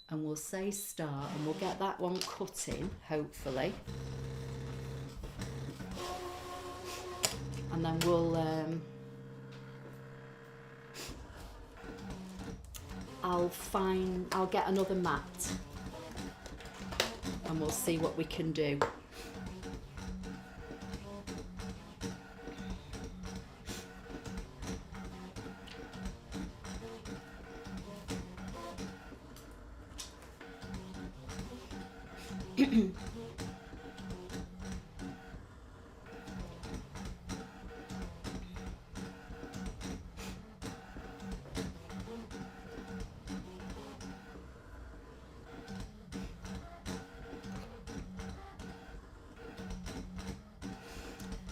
and we'll say start, and we'll get that one cutting, hopefully. And then I'll get another mat and we'll see what we can do.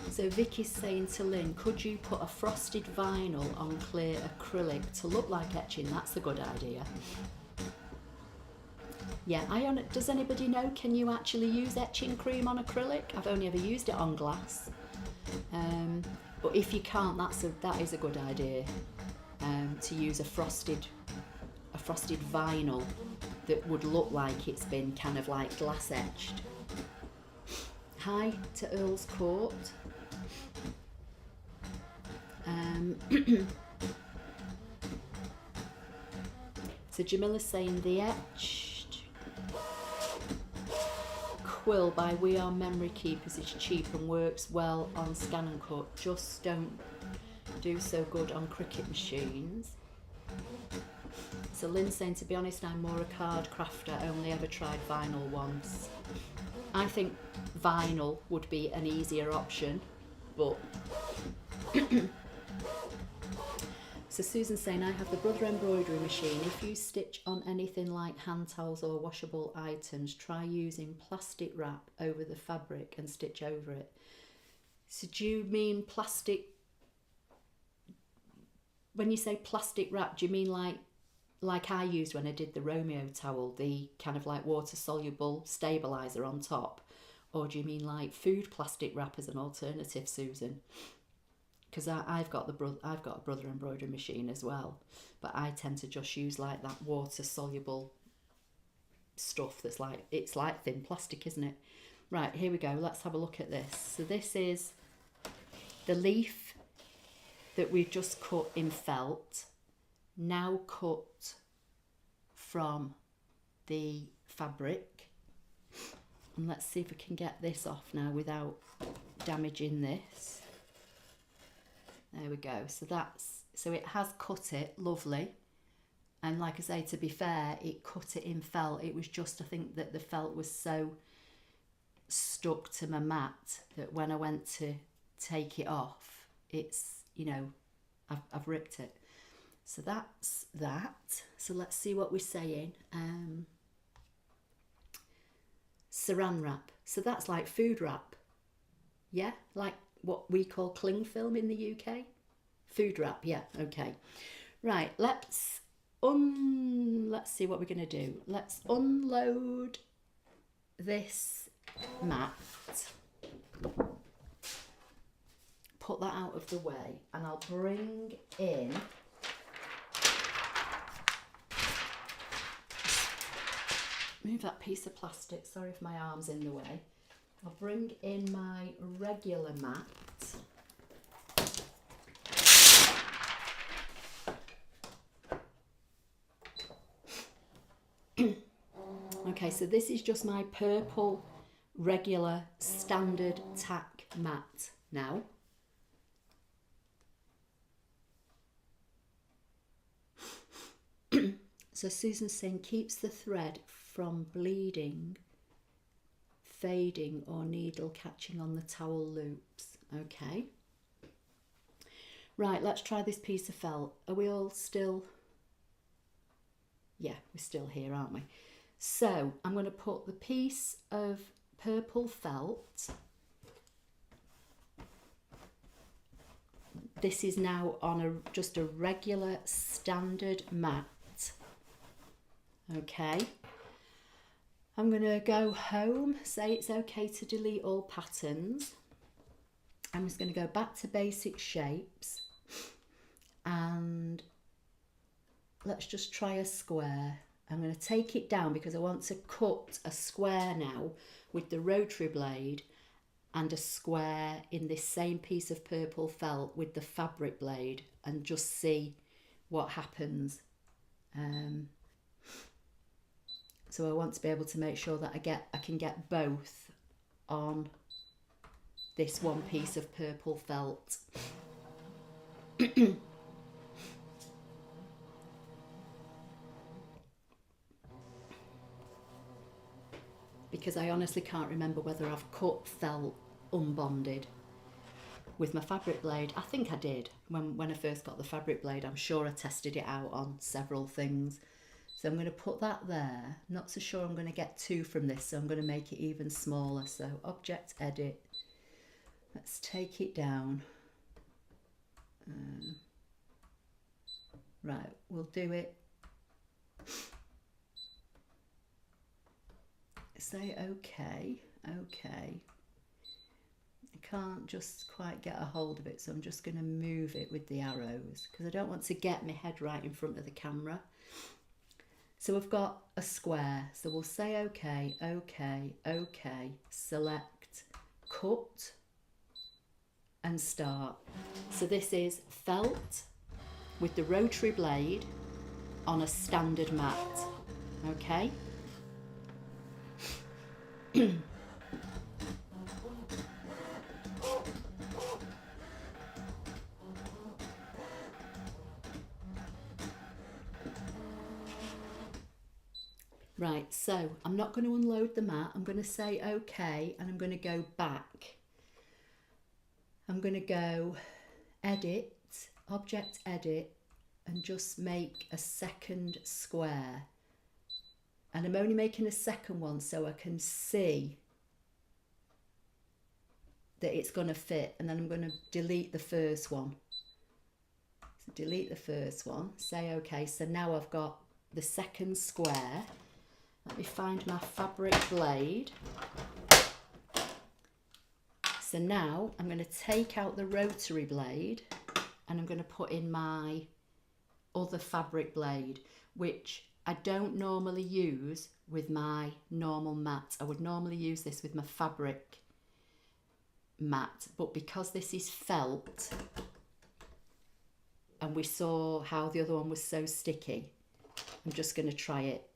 So Vicky's saying to Lynn, could you put a frosted vinyl on clear acrylic to look like etching? That's a good idea. Yeah, does anybody know, can you actually use etching cream on acrylic? I've only ever used it on glass. But if you can't, that is a good idea, to use a frosted vinyl that would look like it's been kind of like glass etched. Hi to Earl's Court. So Jamila's saying the etched quill by We Are Memory Keepers is cheap and works well on ScanNCut, just don't do so good on Cricut machines. So Lynn's saying, to be honest, I'm more a card crafter, only ever tried vinyl once. I think vinyl would be an easier option, but so Susan's saying, I have the Brother embroidery machine. If you stitch on anything like hand towels or washable items, try using plastic wrap over the fabric and stitch over it. So do you mean plastic, when you say plastic wrap, do you mean like I used when I did the Romeo towel, the kind of like water soluble stabilizer on top? Or do you mean like food plastic wrap as an alternative, Susan? Because I've got a Brother embroidery machine as well, but I tend to just use like that water soluble stuff that's like, it's like thin plastic, isn't it? Right, here we go, let's have a look at this. So this is the leaf that we've just cut in felt, now cut from the fabric. And let's see if we can get this off now without damaging this. There we go. So it has cut it, lovely. And like I say, to be fair, it cut it in felt. It was just, I think that the felt was so stuck to my mat that when I went to take it off, it's, you know, I've ripped it. So that's that. So let's see what we're saying. Saran wrap. So that's like food wrap. Yeah, like what we call cling film in the UK. Food wrap, yeah, okay. Right, let's see what we're going to do. Let's unload this mat, put that out of the way, and I'll bring in move that piece of plastic, sorry if my arm's in the way. I'll bring in my regular mat. Okay, so this is just my purple regular standard tack mat now. So Susan's saying keeps the thread from bleeding, fading or needle catching on the towel loops. Okay. Right, let's try this piece of felt. Are we all still? Yeah, we're still here, aren't we? So I'm going to put the piece of purple felt. This is now on just a regular standard mat. Okay. I'm going to go home, say it's okay to delete all patterns. I'm just going to go back to basic shapes and let's just try a square. I'm going to take it down because I want to cut a square now with the rotary blade and a square in this same piece of purple felt with the fabric blade and just see what happens. So I want to be able to make sure that I can get both on this one piece of purple felt. Because I honestly can't remember whether I've cut felt unbonded with my fabric blade. I think I did when I first got the fabric blade. I'm sure I tested it out on several things. So I'm going to put that there. Not so sure I'm going to get two from this, so I'm going to make it even smaller. So object edit. Let's take it down. Right, we'll do it. Say okay, okay. I can't just quite get a hold of it, so I'm just going to move it with the arrows because I don't want to get my head right in front of the camera. So we've got a square, so we'll say okay, okay, okay, select, cut and start. So this is felt with the rotary blade on a standard mat, okay? Right, so I'm not going to unload the mat. I'm going to say okay and I'm going to go back. I'm going to go edit, object edit, and just make a second square. And I'm only making a second one so I can see that it's going to fit, and then I'm going to delete the first one. So delete the first one, say okay. So now I've got the second square. Let me find my fabric blade. So now I'm going to take out the rotary blade and I'm going to put in my other fabric blade, which I don't normally use with my normal mat. I would normally use this with my fabric mat, but because this is felt and we saw how the other one was so sticky, I'm just going to try it.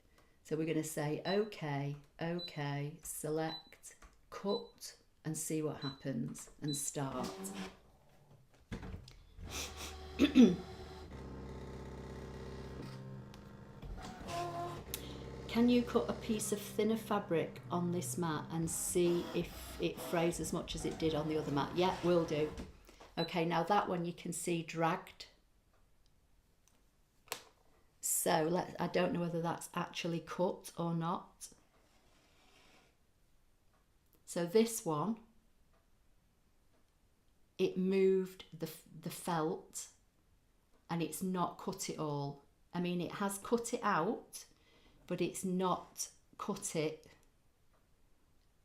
So we're going to say okay, okay, select, cut and see what happens and start. Can you cut a piece of thinner fabric on this mat and see if it frays as much as it did on the other mat? Yeah, will do. Okay, now that one you can see dragged. So I don't know whether that's actually cut or not. So this one, it moved the felt and it's not cut it all. I mean, it has cut it out, but it's not cut it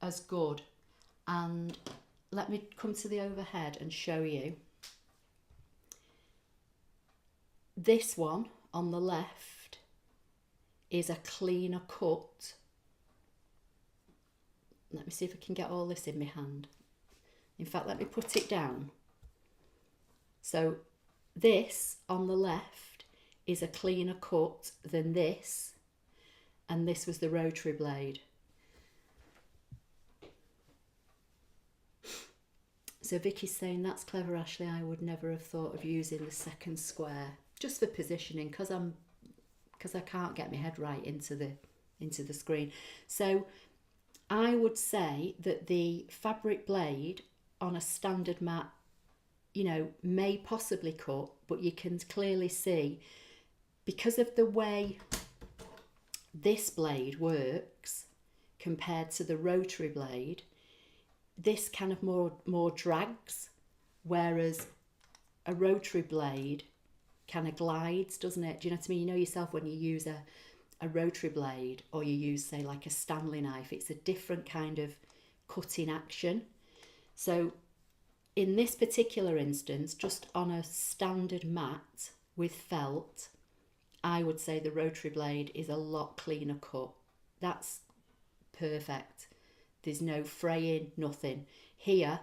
as good. And let me come to the overhead and show you. This one on the left is a cleaner cut. Let me see if I can get all this in my hand. In fact, let me put it down. So this on the left is a cleaner cut than this, and this was the rotary blade. So Vicky's saying, that's clever, Ashley. I would never have thought of using the second square just for positioning because I can't get my head right into the screen. So I would say that the fabric blade on a standard mat, you know, may possibly cut, but you can clearly see because of the way this blade works compared to the rotary blade, this kind of more drags, whereas a rotary blade kind of glides, doesn't it? Do you know what I mean? You know yourself when you use a rotary blade or you use, say, like a Stanley knife, it's a different kind of cutting action. So in this particular instance, just on a standard mat with felt, I would say the rotary blade is a lot cleaner cut. That's perfect. There's no fraying, nothing. Here,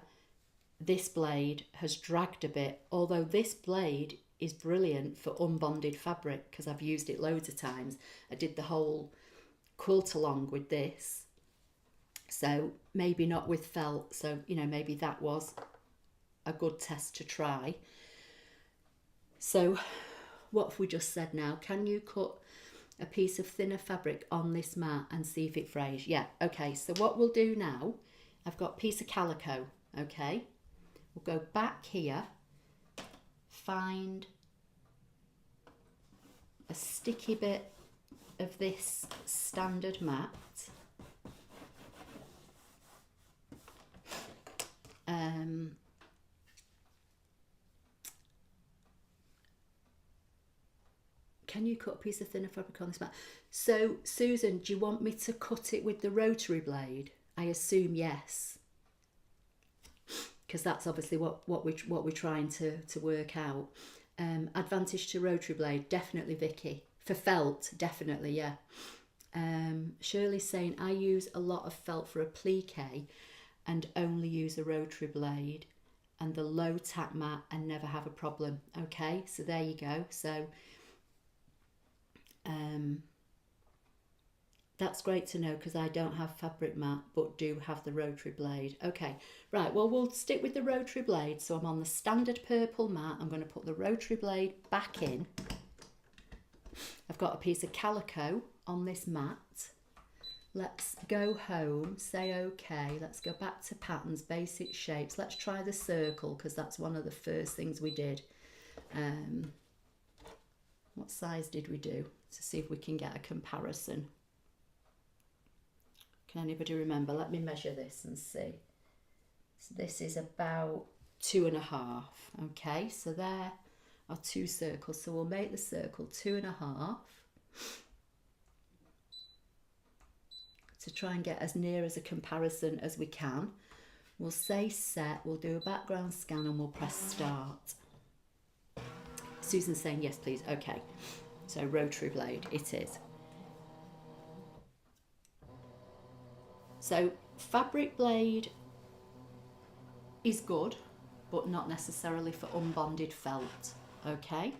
this blade has dragged a bit, although this blade is brilliant for unbonded fabric because I've used it loads of times. I did the whole quilt along with this. So maybe not with felt. So, you know, maybe that was a good test to try. So what have we just said now? Can you cut a piece of thinner fabric on this mat and see if it frays? Yeah, okay. So what we'll do now, I've got a piece of calico, okay? We'll go back here, find a sticky bit of this standard mat. Can you cut a piece of thinner fabric on this mat? So, Susan, do you want me to cut it with the rotary blade? I assume yes, because that's obviously what we're trying to work out. Advantage to rotary blade, definitely, Vicky. For felt, definitely, yeah. Shirley's saying, I use a lot of felt for applique and only use a rotary blade and the low tack mat and never have a problem. Okay, so there you go. So that's great to know because I don't have fabric mat but do have the rotary blade. Okay, right, well, we'll stick with the rotary blade. So I'm on the standard purple mat. I'm going to put the rotary blade back in. I've got a piece of calico on this mat. Let's go home, say okay, let's go back to patterns, basic shapes. Let's try the circle because that's one of the first things we did. What size did we do to see if we can get a comparison? Can anybody remember? Let me measure this and see. So this is about 2.5. Okay, so there are 2 circles. So we'll make the circle 2.5 to try and get as near as a comparison as we can. We'll say set, we'll do a background scan and we'll press start. Susan's saying yes please. Okay, so rotary blade it is. So fabric blade is good, but not necessarily for unbonded felt. Okay,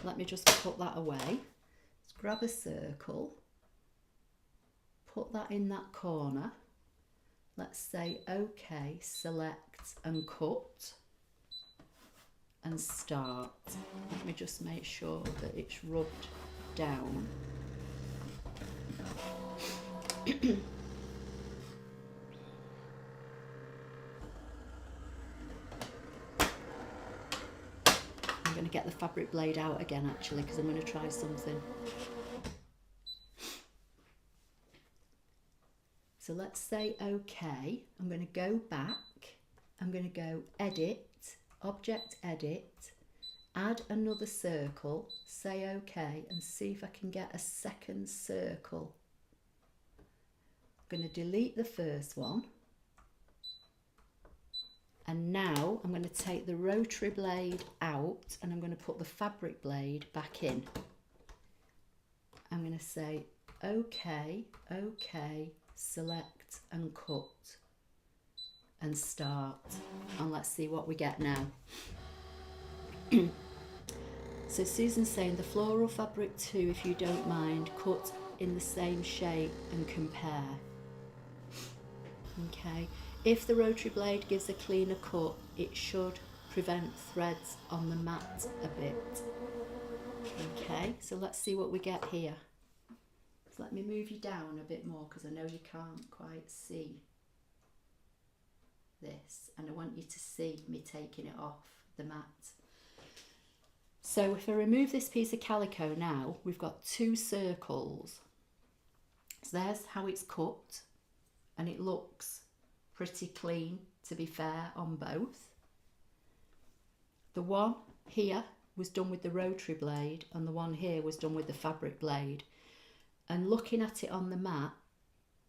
let me just put that away. Let's grab a circle, put that in that corner. Let's say okay, select and cut and start. Let me just make sure that it's rubbed down. I'm going to get the fabric blade out again actually because I'm going to try something. So let's say okay. I'm going to go back. I'm going to go edit, object edit, add another circle, say okay and see if I can get a second circle. I'm going to delete the first one. And now I'm going to take the rotary blade out and I'm going to put the fabric blade back in. I'm going to say okay, okay, select and cut and start. And let's see what we get now. So Susan's saying the floral fabric too, if you don't mind, cut in the same shape and compare. Okay, If the rotary blade gives a cleaner cut, it should prevent threads on the mat a bit. Okay, so let's see what we get here. So let me move you down a bit more because I know you can't quite see this, and I want you to see me taking it off the mat. So if I remove this piece of calico now, we've got 2 circles. So there's how it's cut, and it looks pretty clean, to be fair, on both. The one here was done with the rotary blade, and the one here was done with the fabric blade. And looking at it on the mat,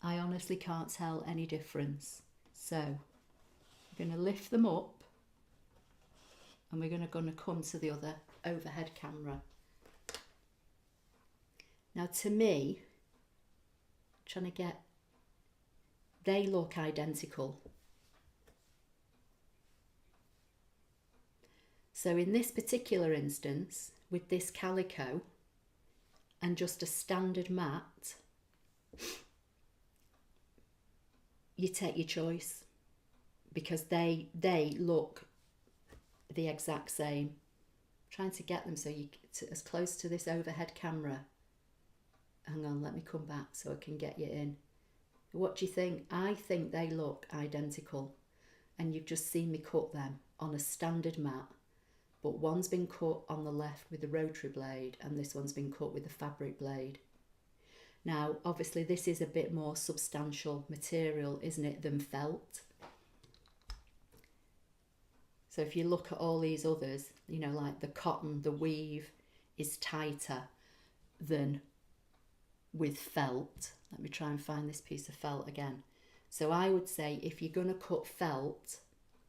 I honestly can't tell any difference. So I'm going to lift them up, and we're going to come to the other overhead camera. Now to me, trying to get, they look identical. So in this particular instance, with this calico and just a standard mat, you take your choice, because they look the exact same. Trying to get them so you as close to this overhead camera. Hang on, let me come back so I can get you in. What do you think? I think they look identical, and you've just seen me cut them on a standard mat, but one's been cut on the left with the rotary blade and this one's been cut with the fabric blade. Now obviously this is a bit more substantial material, isn't it, than felt. So if you look at all these others, you know, like the cotton, the weave is tighter than with felt. Let me try and find this piece of felt again. So I would say if you're going to cut felt,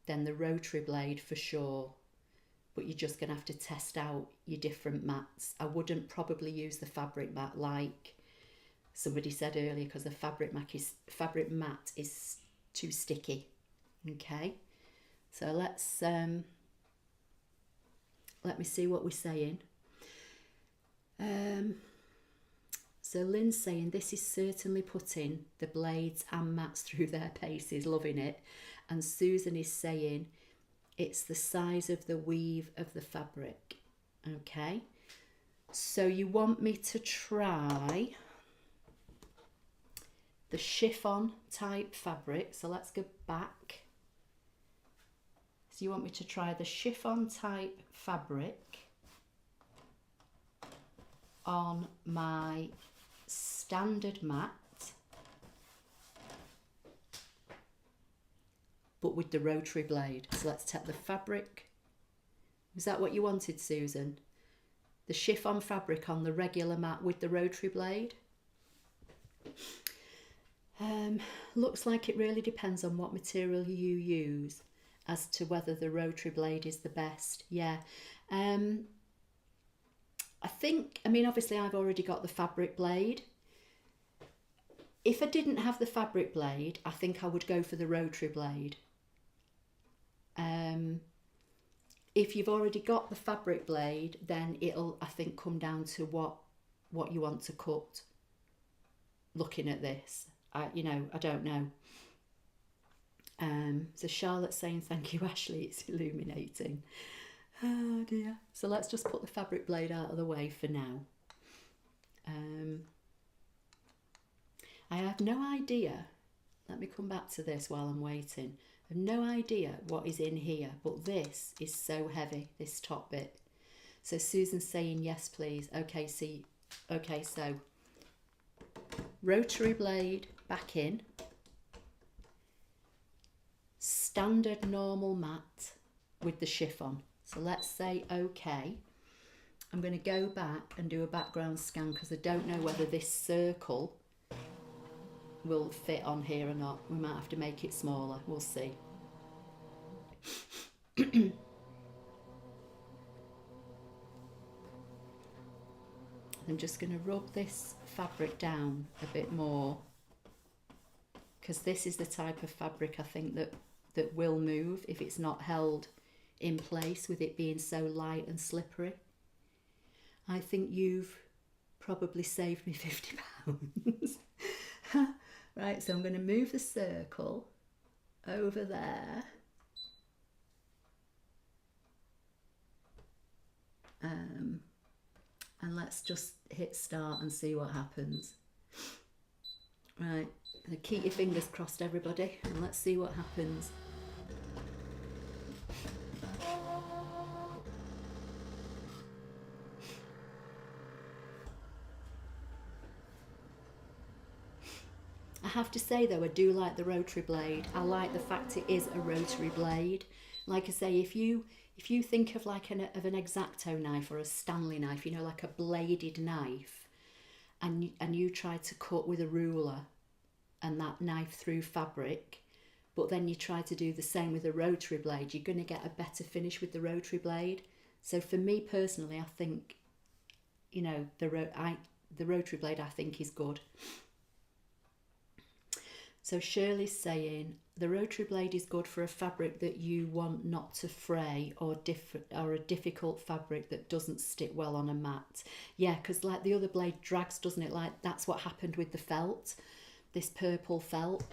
then the rotary blade for sure, but you're just going to have to test out your different mats. I wouldn't probably use the fabric mat like somebody said earlier, because the fabric mat is too sticky. Okay. So let me see what we're saying. So Lynn's saying this is certainly putting the blades and mats through their paces, loving it. And Susan is saying it's the size of the weave of the fabric. Okay. So you want me to try the chiffon type fabric. So let's go back. So you want me to try the chiffon type fabric on my standard mat, but with the rotary blade. So let's take the fabric. Is that what you wanted, Susan? The chiffon fabric on the regular mat with the rotary blade? Looks like it really depends on what material you use as to whether the rotary blade is the best. Yeah. I think, I mean, obviously I've already got the fabric blade. If I didn't have the fabric blade, I think I would go for the rotary blade. If you've already got the fabric blade, then it'll, I think, come down to what you want to cut. Looking at this, I don't know. So Charlotte's saying, thank you, Ashley, it's illuminating. Oh dear. So let's just put the fabric blade out of the way for now. I have no idea. Let me come back to this while I'm waiting. I have no idea what is in here, but this is so heavy, this top bit. So Susan's saying, yes, please. Okay, see. Okay, so rotary blade back in. Standard normal mat with the chiffon. So let's say okay. I'm going to go back and do a background scan because I don't know whether this circle will fit on here or not. We might have to make it smaller. We'll see. I'm just going to rub this fabric down a bit more because this is the type of fabric I think that will move if it's not held in place with it being so light and slippery. I think you've probably saved me £50. Right, so I'm going to move the circle over there. And let's just hit start and see what happens. Right, keep your fingers crossed, everybody, and let's see what happens. I have to say though, I do like the rotary blade. I like the fact it is a rotary blade. Like I say, if you think of like an X-Acto knife or a Stanley knife, you know, like a bladed knife, and you try to cut with a ruler and that knife through fabric, but then you try to do the same with a rotary blade, you're going to get a better finish with the rotary blade. So for me personally, I think, you know, the rotary blade I think is good. So Shirley's saying the rotary blade is good for a fabric that you want not to fray, or a difficult fabric that doesn't stick well on a mat. Yeah, because like the other blade drags, doesn't it? Like that's what happened with the felt, this purple felt.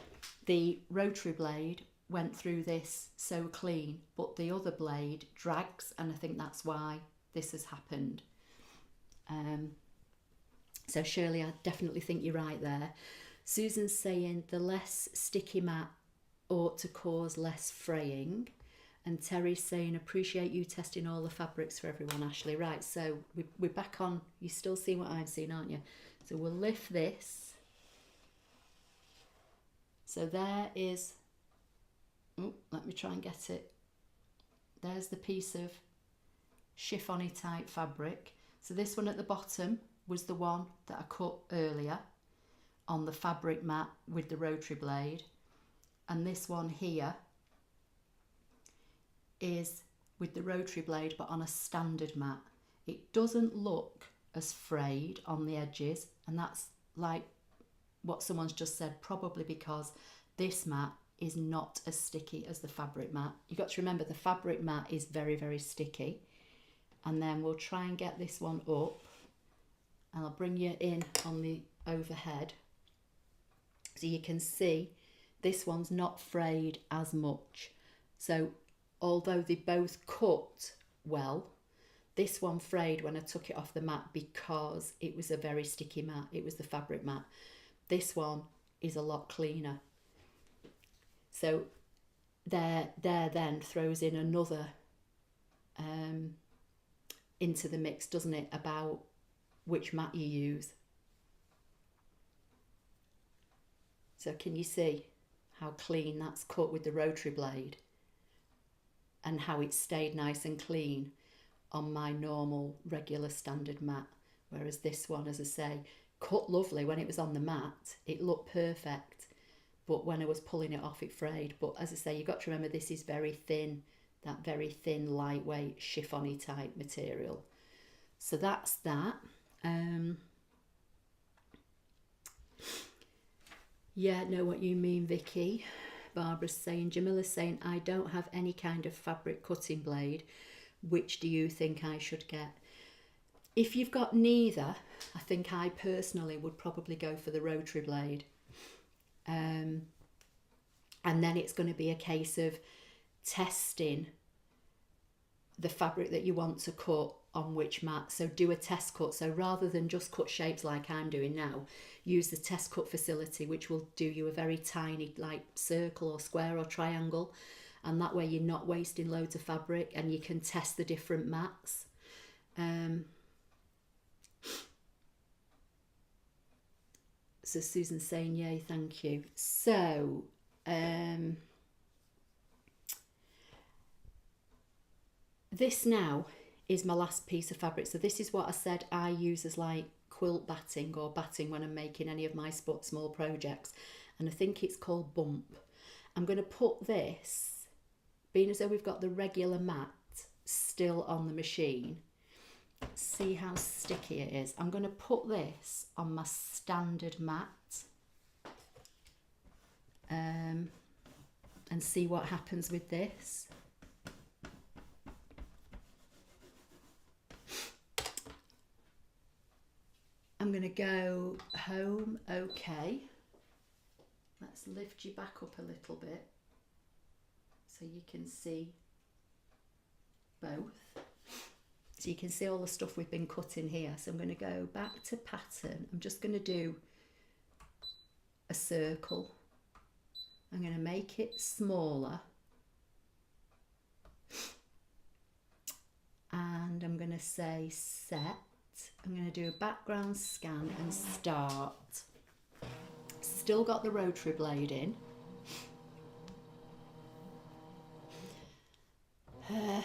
The rotary blade went through this so clean, but the other blade drags, and I think that's why this has happened. So Shirley, I definitely think you're right there. Susan's saying the less sticky mat ought to cause less fraying. And Terry's saying, appreciate you testing all the fabrics for everyone, Ashley. Right, so we're back on. You still see what I'm seeing, aren't you? So we'll lift this. So there is, oh, let me try and get it. There's the piece of chiffon-y type fabric. So this one at the bottom was the one that I cut earlier on the fabric mat with the rotary blade, and this one here is with the rotary blade but on a standard mat. It doesn't look as frayed on the edges, and that's like what someone's just said, probably because this mat is not as sticky as the fabric mat. You've got to remember the fabric mat is very, very sticky. And then we'll try and get this one up, and I'll bring you in on the overhead so you can see this one's not frayed as much. So although they both cut well, this one frayed when I took it off the mat because it was a very sticky mat. It was the fabric mat. This one is a lot cleaner. So there then throws in another into the mix, doesn't it, about which mat you use. So can you see how clean that's cut with the rotary blade, and how it stayed nice and clean on my normal regular standard mat, whereas this one, as I say, cut lovely when it was on the mat, it looked perfect, but when I was pulling it off it frayed. But as I say, you've got to remember this is very thin, that very thin, lightweight, chiffon-y type material. So that's that. Yeah, know what you mean, Vicky. Barbara's saying, Jamila's saying, I don't have any kind of fabric cutting blade. Which do you think I should get? If you've got neither, I think I personally would probably go for the rotary blade. And then it's going to be a case of testing the fabric that you want to cut on which mat. So do a test cut. So rather than just cut shapes like I'm doing now, use the test cut facility, which will do you a very tiny like circle or square or triangle, and that way you're not wasting loads of fabric and you can test the different mats. So Susan's saying yay, thank you. So this now is my last piece of fabric. So this is what I said I use as like quilt batting or batting when I'm making any of my small projects, and I think it's called Bump. I'm going to put this, being as though we've got the regular mat still on the machine, see how sticky it is. I'm going to put this on my standard mat and see what happens with this. I'm going to go home, okay. Let's lift you back up a little bit. so you can see both. So you can see all the stuff we've been cutting here. So I'm going to go back to pattern. I'm just going to do a circle. I'm going to make it smaller. And I'm going to say set. I'm going to do a background scan and start. Still got the rotary blade in.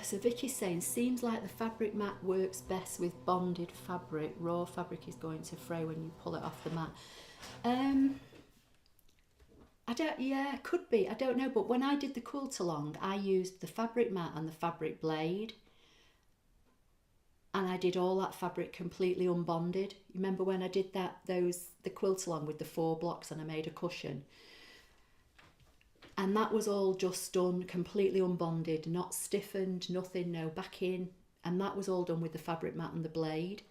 So Vicky's saying, seems like the fabric mat works best with bonded fabric. Raw fabric is going to fray when you pull it off the mat. Yeah, could be. I don't know. But when I did the quilt along, I used the fabric mat and the fabric blade. And I did all that fabric completely unbonded. You remember when I did the quilt along with the 4 blocks and I made a cushion? And that was all just done completely unbonded, not stiffened, nothing, no backing. And that was all done with the fabric mat and the blade.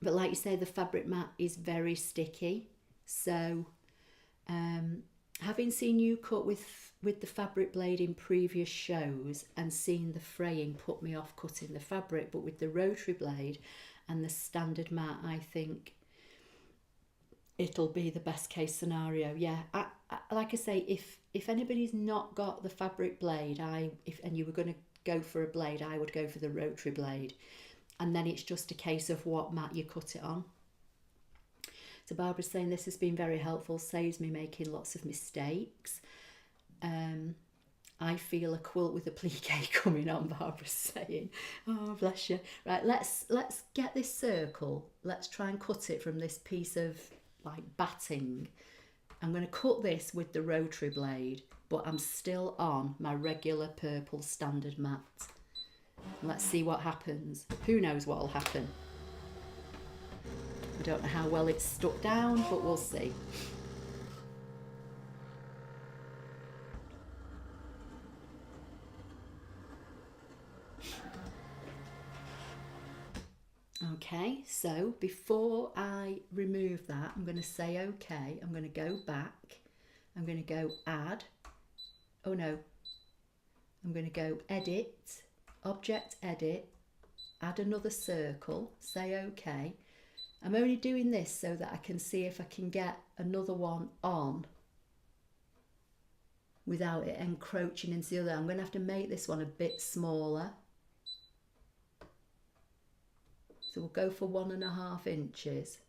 But like you say, the fabric mat is very sticky. So having seen you cut with the fabric blade in previous shows and seen the fraying put me off cutting the fabric, but with the rotary blade and the standard mat, I think it'll be the best case scenario. Yeah, like I say, if anybody's not got the fabric blade, and you were going to go for a blade, I would go for the rotary blade, and then it's just a case of what mat you cut it on. So Barbara's saying this has been very helpful, saves me making lots of mistakes. I feel a quilt with a plique coming on, Barbara's saying. Oh, bless you. Right, let's get this circle. Let's try and cut it from this piece of like batting. I'm going to cut this with the rotary blade, but I'm still on my regular purple standard mat. Let's see what happens. Who knows what will happen? I don't know how well it's stuck down, but we'll see. Okay, so before I remove that, I'm going to say okay. I'm going to go back. I'm going to go add. Oh no. I'm going to go edit, object edit, add another circle, say okay. I'm only doing this so that I can see if I can get another one on without it encroaching into the other. I'm going to have to make this one a bit smaller. So we'll go for 1.5 inches.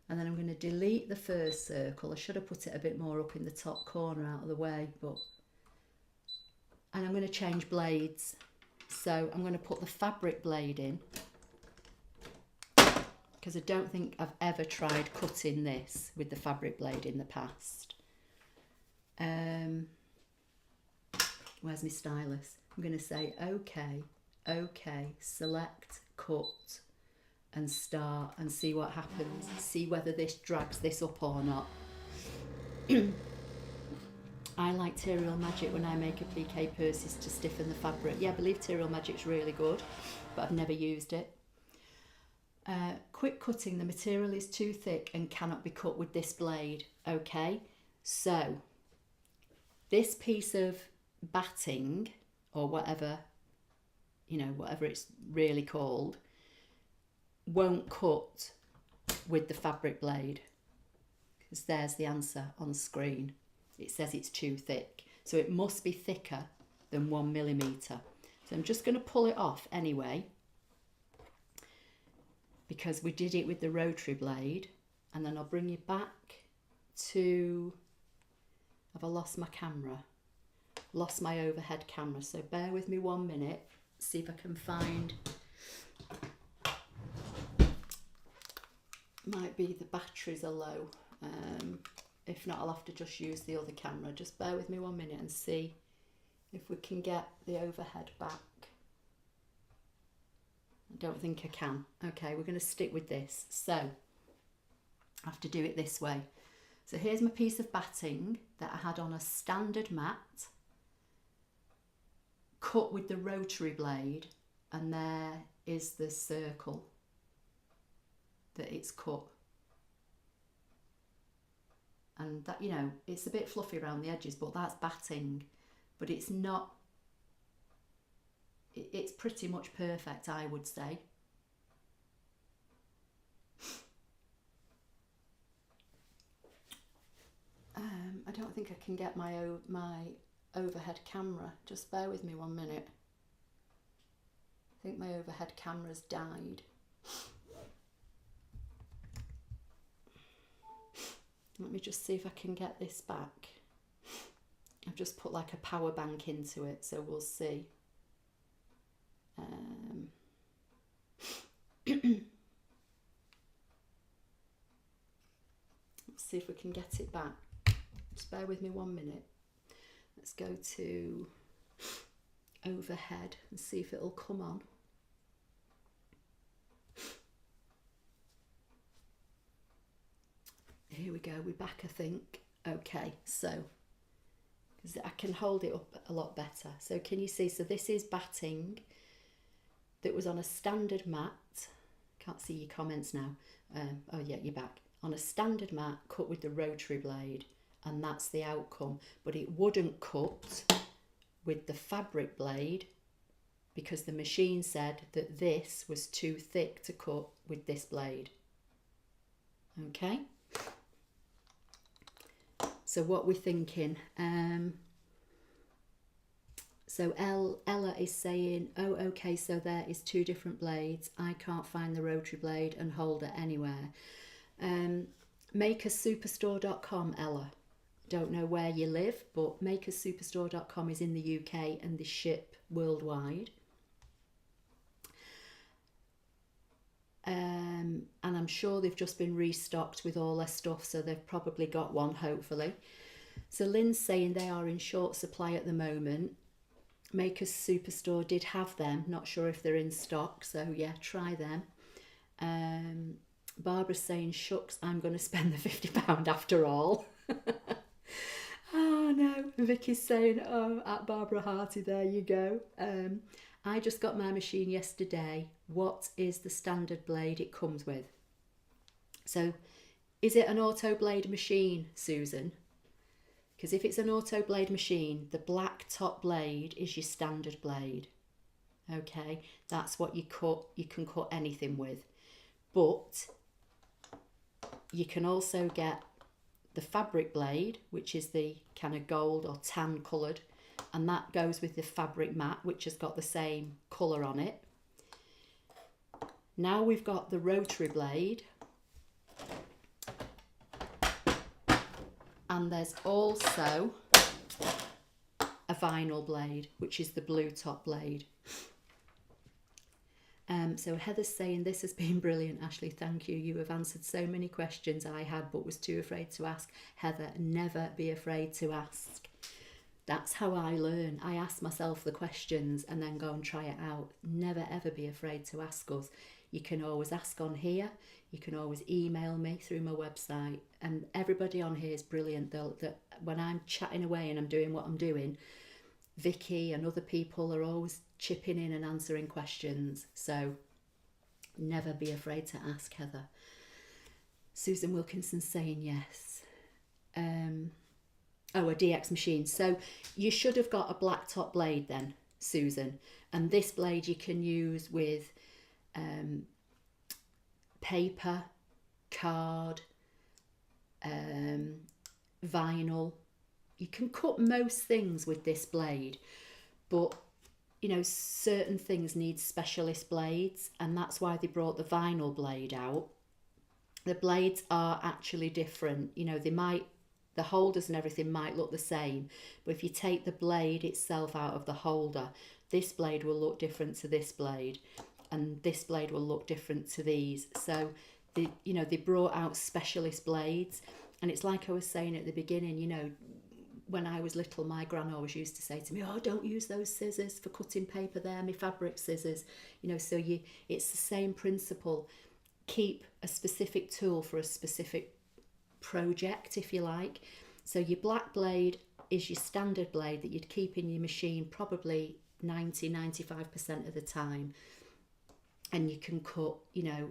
And then I'm going to delete the first circle. I should have put it a bit more up in the top corner out of the way, and I'm going to change blades. So I'm going to put the fabric blade in, because I don't think I've ever tried cutting this with the fabric blade in the past. Where's my stylus? I'm going to say okay, okay, select, cut and start and see what happens. See whether this drags this up or not. I like Tyrial Magic when I make applique purses to stiffen the fabric. Yeah, I believe Tyrial Magic's really good, but I've never used it. Quick cutting, the material is too thick and cannot be cut with this blade. Okay, so this piece of batting, or whatever, whatever it's really called, won't cut with the fabric blade, because there's the answer on screen. It says it's too thick, so it must be thicker than 1 millimetre. So I'm just going to pull it off anyway, because we did it with the rotary blade. And then I'll bring you back to, have I lost my camera? Lost my overhead camera, so bear with me 1 minute, see if I can find, might be the batteries are low. If not, I'll have to just use the other camera. Just bear with me 1 minute and see if we can get the overhead back. I don't think I can. Okay, we're going to stick with this. So I have to do it this way. So here's my piece of batting that I had on a standard mat, cut with the rotary blade, and there is the circle that it's cut. And that, it's a bit fluffy around the edges, but that's batting. but it's not, it's pretty much perfect, I would say. I don't think I can get my overhead camera. Just bear with me 1 minute. I think my overhead camera's died. Let me just see if I can get this back. I've just put like a power bank into it, so we'll see. Let's see if we can get it back. Just bear with me 1 minute. Let's go to overhead and see if it'll come on. Here we go, we're back, I think. Okay, so because I can hold it up a lot better. So can you see? So this is batting that was on a standard mat. Can't see your comments now. Oh yeah, you're back. On a standard mat cut with the rotary blade, and that's the outcome. But it wouldn't cut with the fabric blade because the machine said that this was too thick to cut with this blade. Okay. So what we're thinking, so Ella is saying, oh, okay, so there is 2 different blades. I can't find the rotary blade and holder anywhere. Makersuperstore.com, Ella. Don't know where you live, but makersuperstore.com is in the UK and they ship worldwide. And I'm sure they've just been restocked with all their stuff, so they've probably got one, hopefully. So Lynn's saying they are in short supply at the moment. Makers Superstore did have them, not sure if they're in stock, so yeah, try them. Barbara's saying, shucks, I'm going to spend the £50 after all. Oh no. Vicky's saying, oh, at Barbara Harty, there you go. I just got my machine yesterday. What is the standard blade it comes with? So is it an auto blade machine, Susan? Because if it's an auto blade machine, the black top blade is your standard blade. Okay, that's what you cut. You can cut anything with. But you can also get the fabric blade, which is the kind of gold or tan coloured, and that goes with the fabric mat, which has got the same colour on it. Now we've got the rotary blade, and there's also a vinyl blade, which is the blue top blade. So Heather's saying, this has been brilliant, Ashley, thank you. You have answered so many questions I had but was too afraid to ask. Heather, never be afraid to ask. That's how I learn. I ask myself the questions and then go and try it out. Never ever be afraid to ask us. You can always ask on here. You can always email me through my website. And everybody on here is brilliant. When I'm chatting away and I'm doing what I'm doing, Vicky and other people are always chipping in and answering questions. So never be afraid to ask, Heather. Susan Wilkinson saying yes. Oh, a DX machine. So you should have got a black top blade then, Susan. And this blade you can use with paper, card, vinyl. You can cut most things with this blade, but you know, certain things need specialist blades, and that's why they brought the vinyl blade out. The blades are actually different. You know, the holders and everything might look the same, but if you take the blade itself out of the holder, this blade will look different to this blade, and this blade will look different to these. So they brought out specialist blades, and it's like I was saying at the beginning, you know, when I was little, my gran always used to say to me, oh, don't use those scissors for cutting paper, they're my fabric scissors. You know, so it's the same principle. Keep a specific tool for a specific project, if you like. So your black blade is your standard blade that you'd keep in your machine probably 90-95% of the time. And you can cut, you know,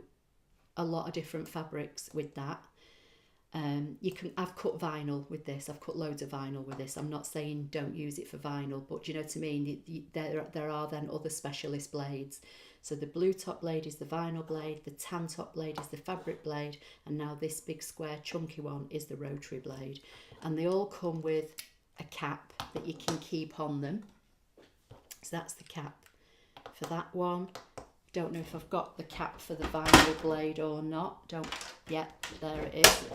a lot of different fabrics with that. I've cut vinyl with this. I've cut loads of vinyl with this. I'm not saying don't use it for vinyl, but do you know what I mean? There are then other specialist blades. So the blue top blade is the vinyl blade, the tan top blade is the fabric blade, and now this big square chunky one is the rotary blade. And they all come with a cap that you can keep on them. So that's the cap for that one. Don't know if I've got the cap for the vinyl blade or not. There it is.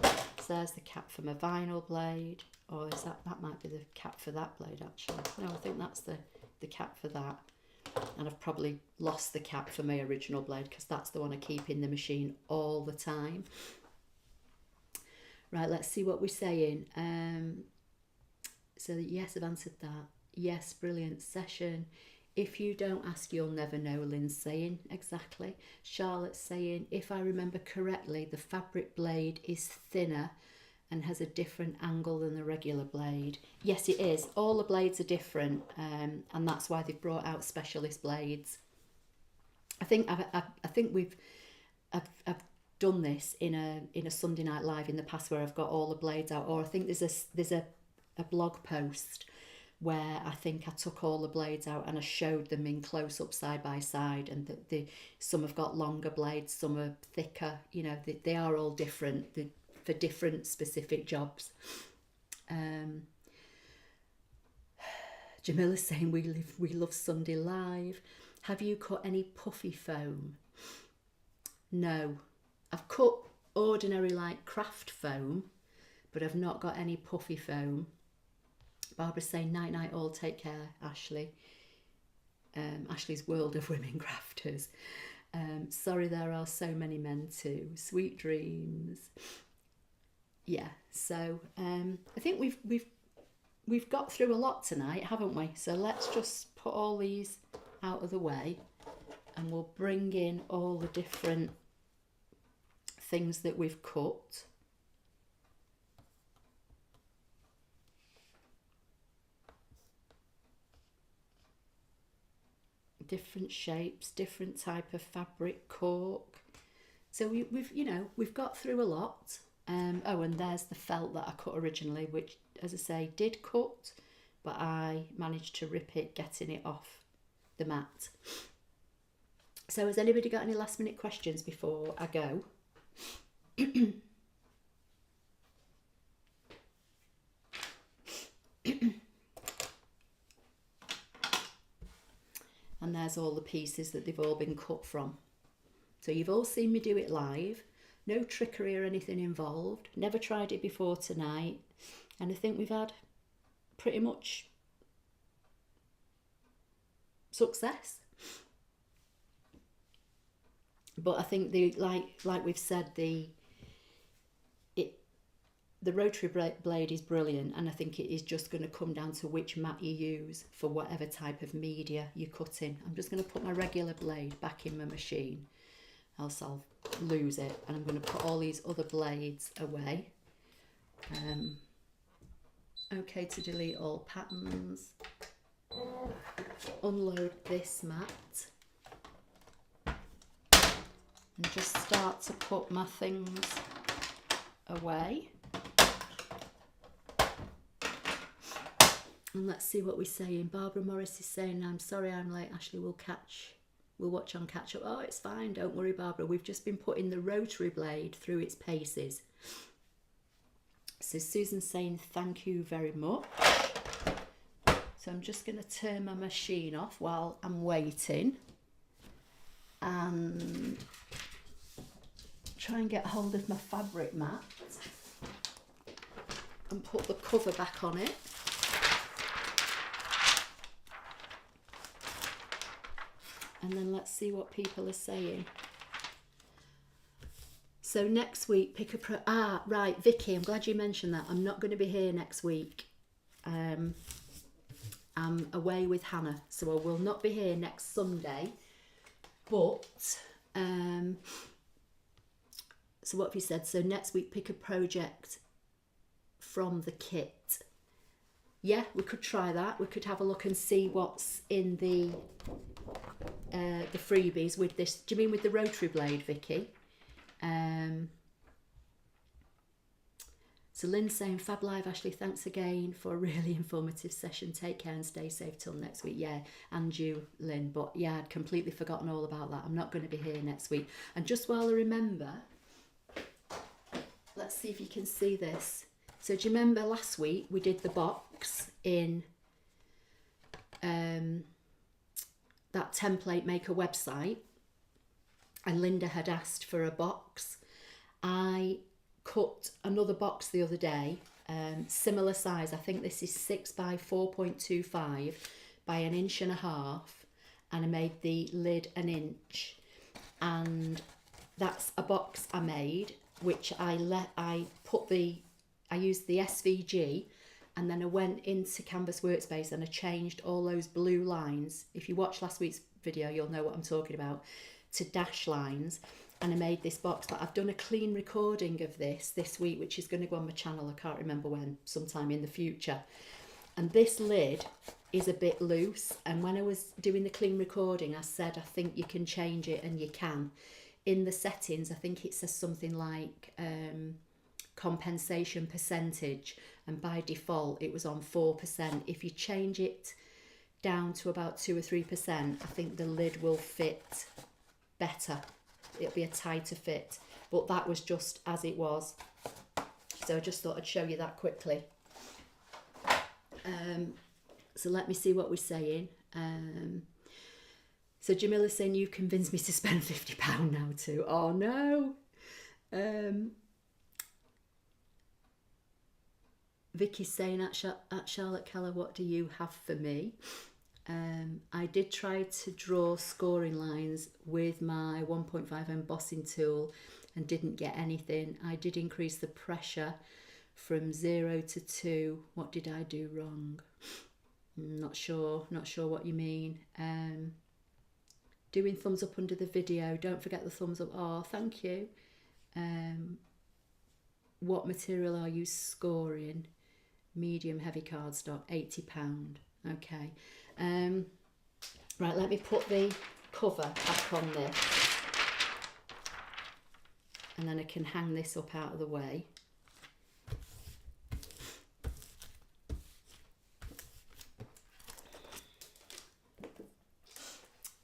So there's the cap for my vinyl blade. Or is that might be the cap for that blade actually. No, I think that's the cap for that. And I've probably lost the cap for my original blade because that's the one I keep in the machine all the time. Right, let's see what we're saying. So yes, I've answered that. Yes, brilliant session. If you don't ask, you'll never know, Lynn's saying. Exactly. Charlotte's saying, if I remember correctly, the fabric blade is thinner and has a different angle than the regular blade. Yes, it is. All the blades are different, and that's why they've brought out specialist blades. I think I've done this in a Sunday Night Live in the past where I've got all the blades out, or I think there's a blog post where I think I took all the blades out and I showed them in close up side by side, and some have got longer blades, some are thicker, you know, they are all different for different specific jobs. Jamila's saying we love Sunday Live. Have you cut any puffy foam? No, I've cut ordinary like craft foam, but I've not got any puffy foam. Barbara's saying night night all, take care, Ashley. Ashley's World of Women Crafters. Sorry there are so many men too. Sweet dreams. Yeah, so I think we've got through a lot tonight, haven't we? So let's just put all these out of the way and we'll bring in all the different things that we've cut. Different shapes, different type of fabric, cork. So we've got through a lot. Oh, and there's the felt that I cut originally, which, as I say, did cut, but I managed to rip it, getting it off the mat. So has anybody got any last minute questions before I go? And there's all the pieces that they've all been cut from. So you've all seen me do it live. No trickery or anything involved. Never tried it before tonight. And I think we've had pretty much success. But I think like we've said, the rotary blade is brilliant, and I think it is just going to come down to which mat you use for whatever type of media you're cutting. I'm just going to put my regular blade back in my machine, else I'll lose it, and I'm going to put all these other blades away. Okay to delete all patterns. Unload this mat and just start to put my things away. And let's see what we're saying. Barbara Morris is saying, I'm sorry I'm late, Ashley, we'll watch on catch up. Oh, it's fine, don't worry, Barbara. We've just been putting the rotary blade through its paces. So Susan's saying, thank you very much. So I'm just going to turn my machine off while I'm waiting and try and get hold of my fabric mat and put the cover back on it. And then let's see what people are saying. So next week, pick a right, Vicky, I'm glad you mentioned that. I'm not going to be here next week. I'm away with Hannah, so I will not be here next Sunday. But, so what have you said? So next week, pick a project from the kit. Yeah, we could try that. We could have a look and see what's in the freebies with this. Do you mean with the rotary blade, Vicky? So Lynn's saying, Fab Live, Ashley, thanks again for a really informative session. Take care and stay safe till next week. Yeah, and you, Lynn. But yeah, I'd completely forgotten all about that. I'm not going to be here next week. And just while I remember, let's see if you can see this. So do you remember last week we did the box in that template maker website, and Linda had asked for a box. I cut another box the other day, similar size. I think this is 6 by 4.25 by 1.5 inches, and I made the lid 1 inch, and that's a box I made, which I used the SVG, and then I went into Canvas Workspace and I changed all those blue lines. If you watch last week's video, you'll know what I'm talking about, to dash lines. And I made this box. But I've done a clean recording of this week, which is going to go on my channel. I can't remember when, sometime in the future. And this lid is a bit loose. And when I was doing the clean recording, I said, I think you can change it, and you can. In the settings, I think it says something like compensation percentage. And by default, it was on 4%. If you change it down to about 2 or 3%, I think the lid will fit better. It'll be a tighter fit, but that was just as it was. So I just thought I'd show you that quickly. So let me see what we're saying. So Jamila's saying, you convinced me to spend £50 now too. Oh no. Vicky's saying, at Charlotte Keller, what do you have for me? I did try to draw scoring lines with my 1.5 embossing tool and didn't get anything. I did increase the pressure from 0 to 2. What did I do wrong? Not sure what you mean. Doing thumbs up under the video. Don't forget the thumbs up. Oh, thank you. What material are you scoring? Medium heavy cardstock, £80. Okay. Right, let me put the cover back on this, and then I can hang this up out of the way.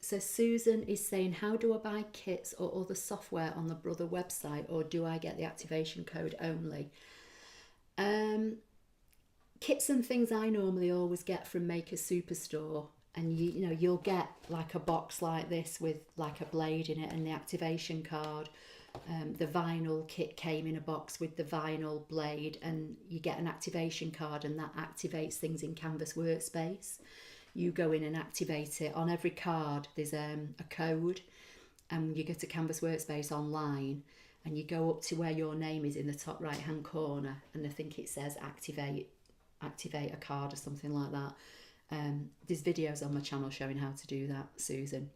So Susan is saying, how do I buy kits or other software on the Brother website, or do I get the activation code only? Kits and things I normally always get from Maker Superstore, and you know you'll get like a box like this with like a blade in it and the activation card. The vinyl kit came in a box with the vinyl blade, and you get an activation card, and that activates things in Canvas Workspace. You go in and activate it. On every card there's a code, and you go to Canvas Workspace online and you go up to where your name is in the top right hand corner, and I think it says activate a card or something like that. There's videos on my channel showing how to do that, Susan,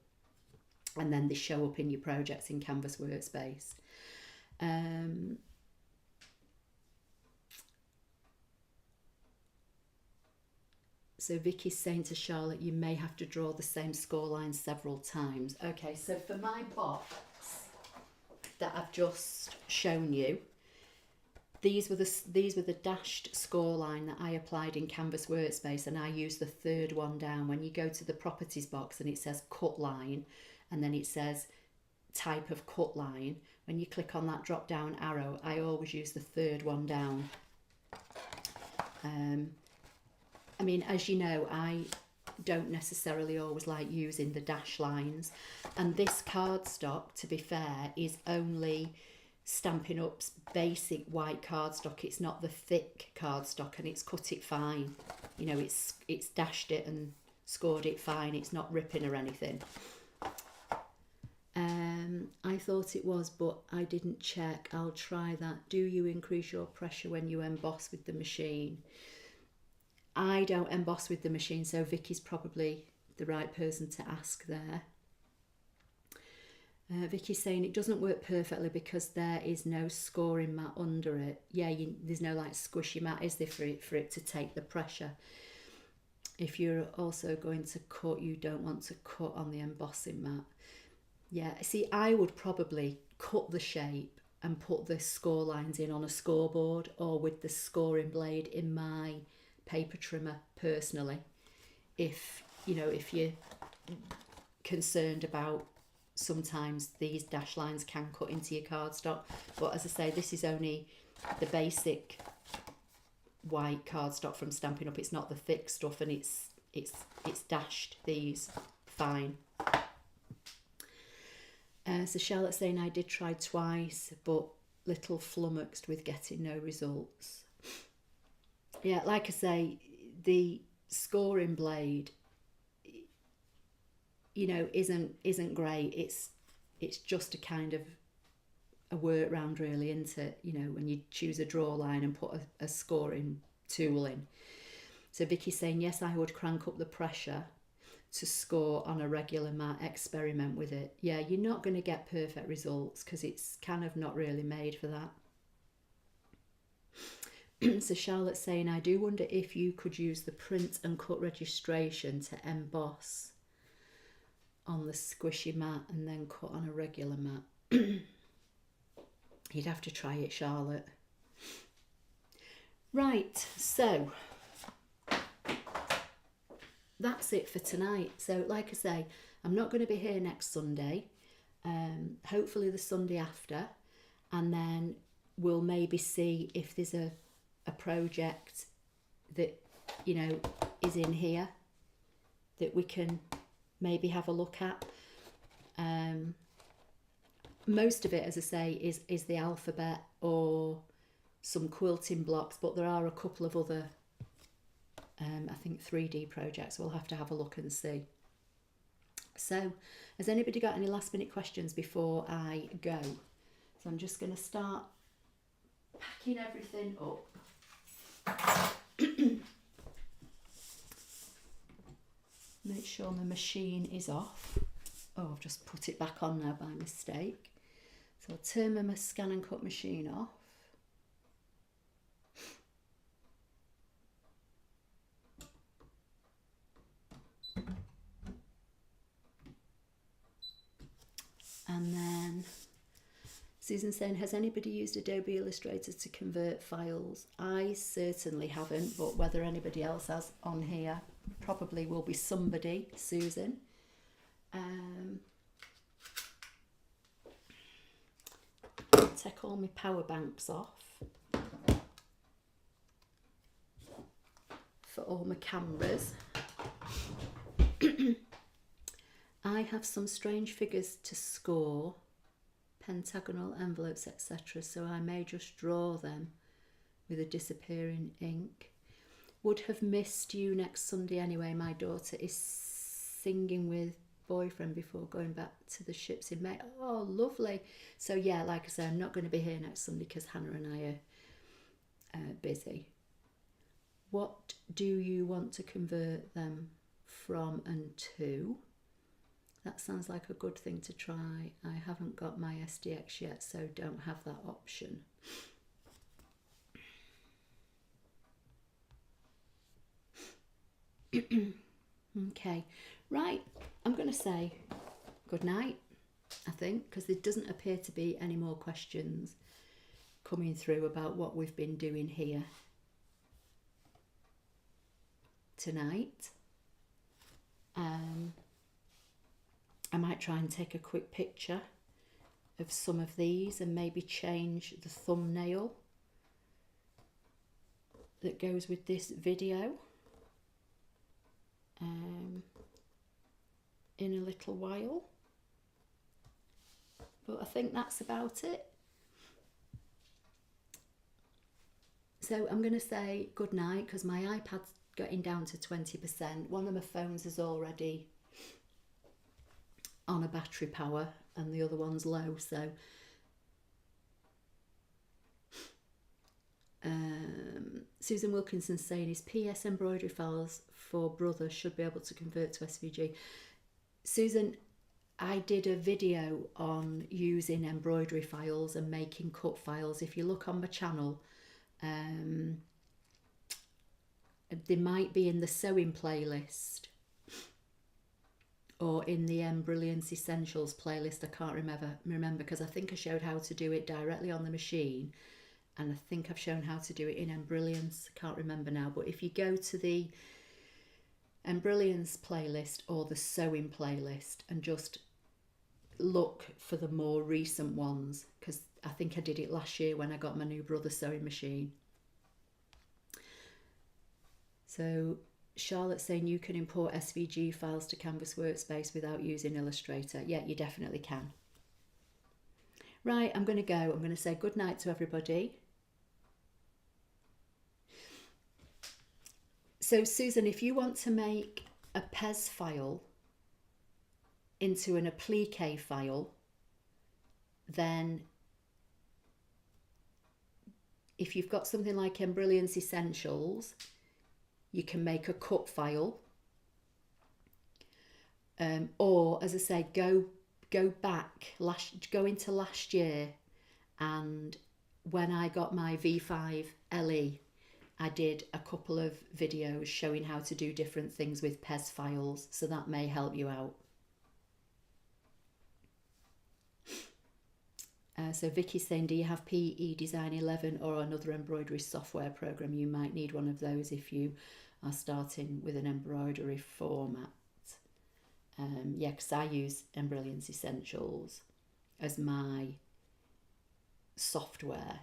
and then they show up in your projects in Canvas Workspace. So Vicky's saying to Charlotte, you may have to draw the same score line several times. Okay, so for my box that I've just shown you, these were the dashed score line that I applied in Canvas Workspace, and I used the third one down. When you go to the properties box and it says cut line, and then it says type of cut line, when you click on that drop down arrow, I always use the third one down. I mean, as you know, I don't necessarily always like using the dash lines, and this cardstock, to be fair, is only Stampin' Up's basic white cardstock. It's not the thick cardstock, and it's cut it fine. You know, it's dashed it and scored it fine. It's not ripping or anything. I thought it was, but I didn't check. I'll try that. Do you increase your pressure when you emboss with the machine? I don't emboss with the machine, so Vicky's probably the right person to ask there. Vicky's saying it doesn't work perfectly because there is no scoring mat under it. Yeah, there's no like squishy mat, is there, for it to take the pressure. If you're also going to cut, you don't want to cut on the embossing mat. Yeah, see, I would probably cut the shape and put the score lines in on a scoreboard or with the scoring blade in my paper trimmer personally, if you're concerned about sometimes these dash lines can cut into your cardstock. But as I say, this is only the basic white cardstock from Stampin' Up. It's not the thick stuff, and it's dashed these fine. So Charlotte's saying I did try twice, but little flummoxed with getting no results. Yeah, like I say, the scoring blade, isn't great. It's just a kind of a workaround, really, isn't it? When you choose a draw line and put a scoring tool in. So Vicky's saying, yes, I would crank up the pressure to score on a regular mat, experiment with it. Yeah, you're not going to get perfect results because it's kind of not really made for that. So Charlotte's saying, I do wonder if you could use the print and cut registration to emboss on the squishy mat and then cut on a regular mat. You'd have to try it, Charlotte. Right, so that's it for tonight. So like I say, I'm not going to be here next Sunday, hopefully the Sunday after, and then we'll maybe see if there's a project that is in here that we can maybe have a look at. Most of it, as I say, is the alphabet or some quilting blocks, but there are a couple of other I think 3D projects. We'll have to have a look and see. So has anybody got any last minute questions before I go? So I'm just going to start packing everything up. Make sure my machine is off. Oh, I've just put it back on now by mistake. So I'll turn my ScanNCut machine off. And then Susan saying, has anybody used Adobe Illustrator to convert files? I certainly haven't, but whether anybody else has on here, probably will be somebody, Susan. I'll take all my power banks off for all my cameras. I have some strange figures to score, pentagonal envelopes, etc. So I may just draw them with a disappearing ink. Would have missed you next Sunday anyway. My daughter is singing with boyfriend before going back to the ships in May. Oh, lovely. So yeah, like I said, I'm not going to be here next Sunday because Hannah and I are busy. What do you want to convert them from and to? That sounds like a good thing to try. I haven't got my SDX yet, so don't have that option. Okay, right, I'm going to say good night, I think, because there doesn't appear to be any more questions coming through about what we've been doing here tonight. I might try and take a quick picture of some of these and maybe change the thumbnail that goes with this video in a little while. But I think that's about it. So I'm going to say good night because my iPad's getting down to 20%. One of my phones is already on a battery power and the other one's low, so Susan Wilkinson saying his PS embroidery files for brother should be able to convert to SVG. Susan, I did a video on using embroidery files and making cut files. If you look on my channel, they might be in the sewing playlist, or in the Brilliance Essentials playlist. I can't remember because I think I showed how to do it directly on the machine, and I think I've shown how to do it in Brilliance. I can't remember now, but if you go to the Brilliance playlist or the sewing playlist and just look for the more recent ones, because I think I did it last year when I got my new Brother sewing machine. So Charlotte's saying you can import SVG files to Canvas Workspace without using Illustrator. Yeah, you definitely can. Right, I'm going to go. I'm going to say good night to everybody. So Susan, if you want to make a PES file into an applique file, then if you've got something like Brilliance Essentials, you can make a cut file, or as I say, go into last year, and when I got my V5 LE, I did a couple of videos showing how to do different things with PES files, so that may help you out. So Vicky's saying, do you have PE Design 11 or another embroidery software program? You might need one of those if you are starting with an embroidery format. Yeah, because I use Brilliance Essentials as my software.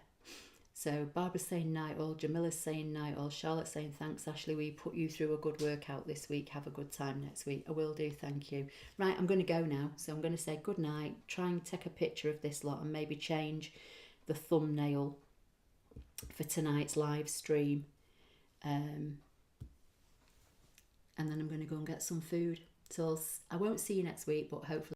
So Barbara's saying night all, Jamila's saying night all, Charlotte's saying thanks Ashley, we put you through a good workout this week, have a good time next week. I will do, thank you. Right, I'm going to go now, so I'm going to say good night, try and take a picture of this lot and maybe change the thumbnail for tonight's live stream, and then I'm going to go and get some food. So I won't see you next week, but hopefully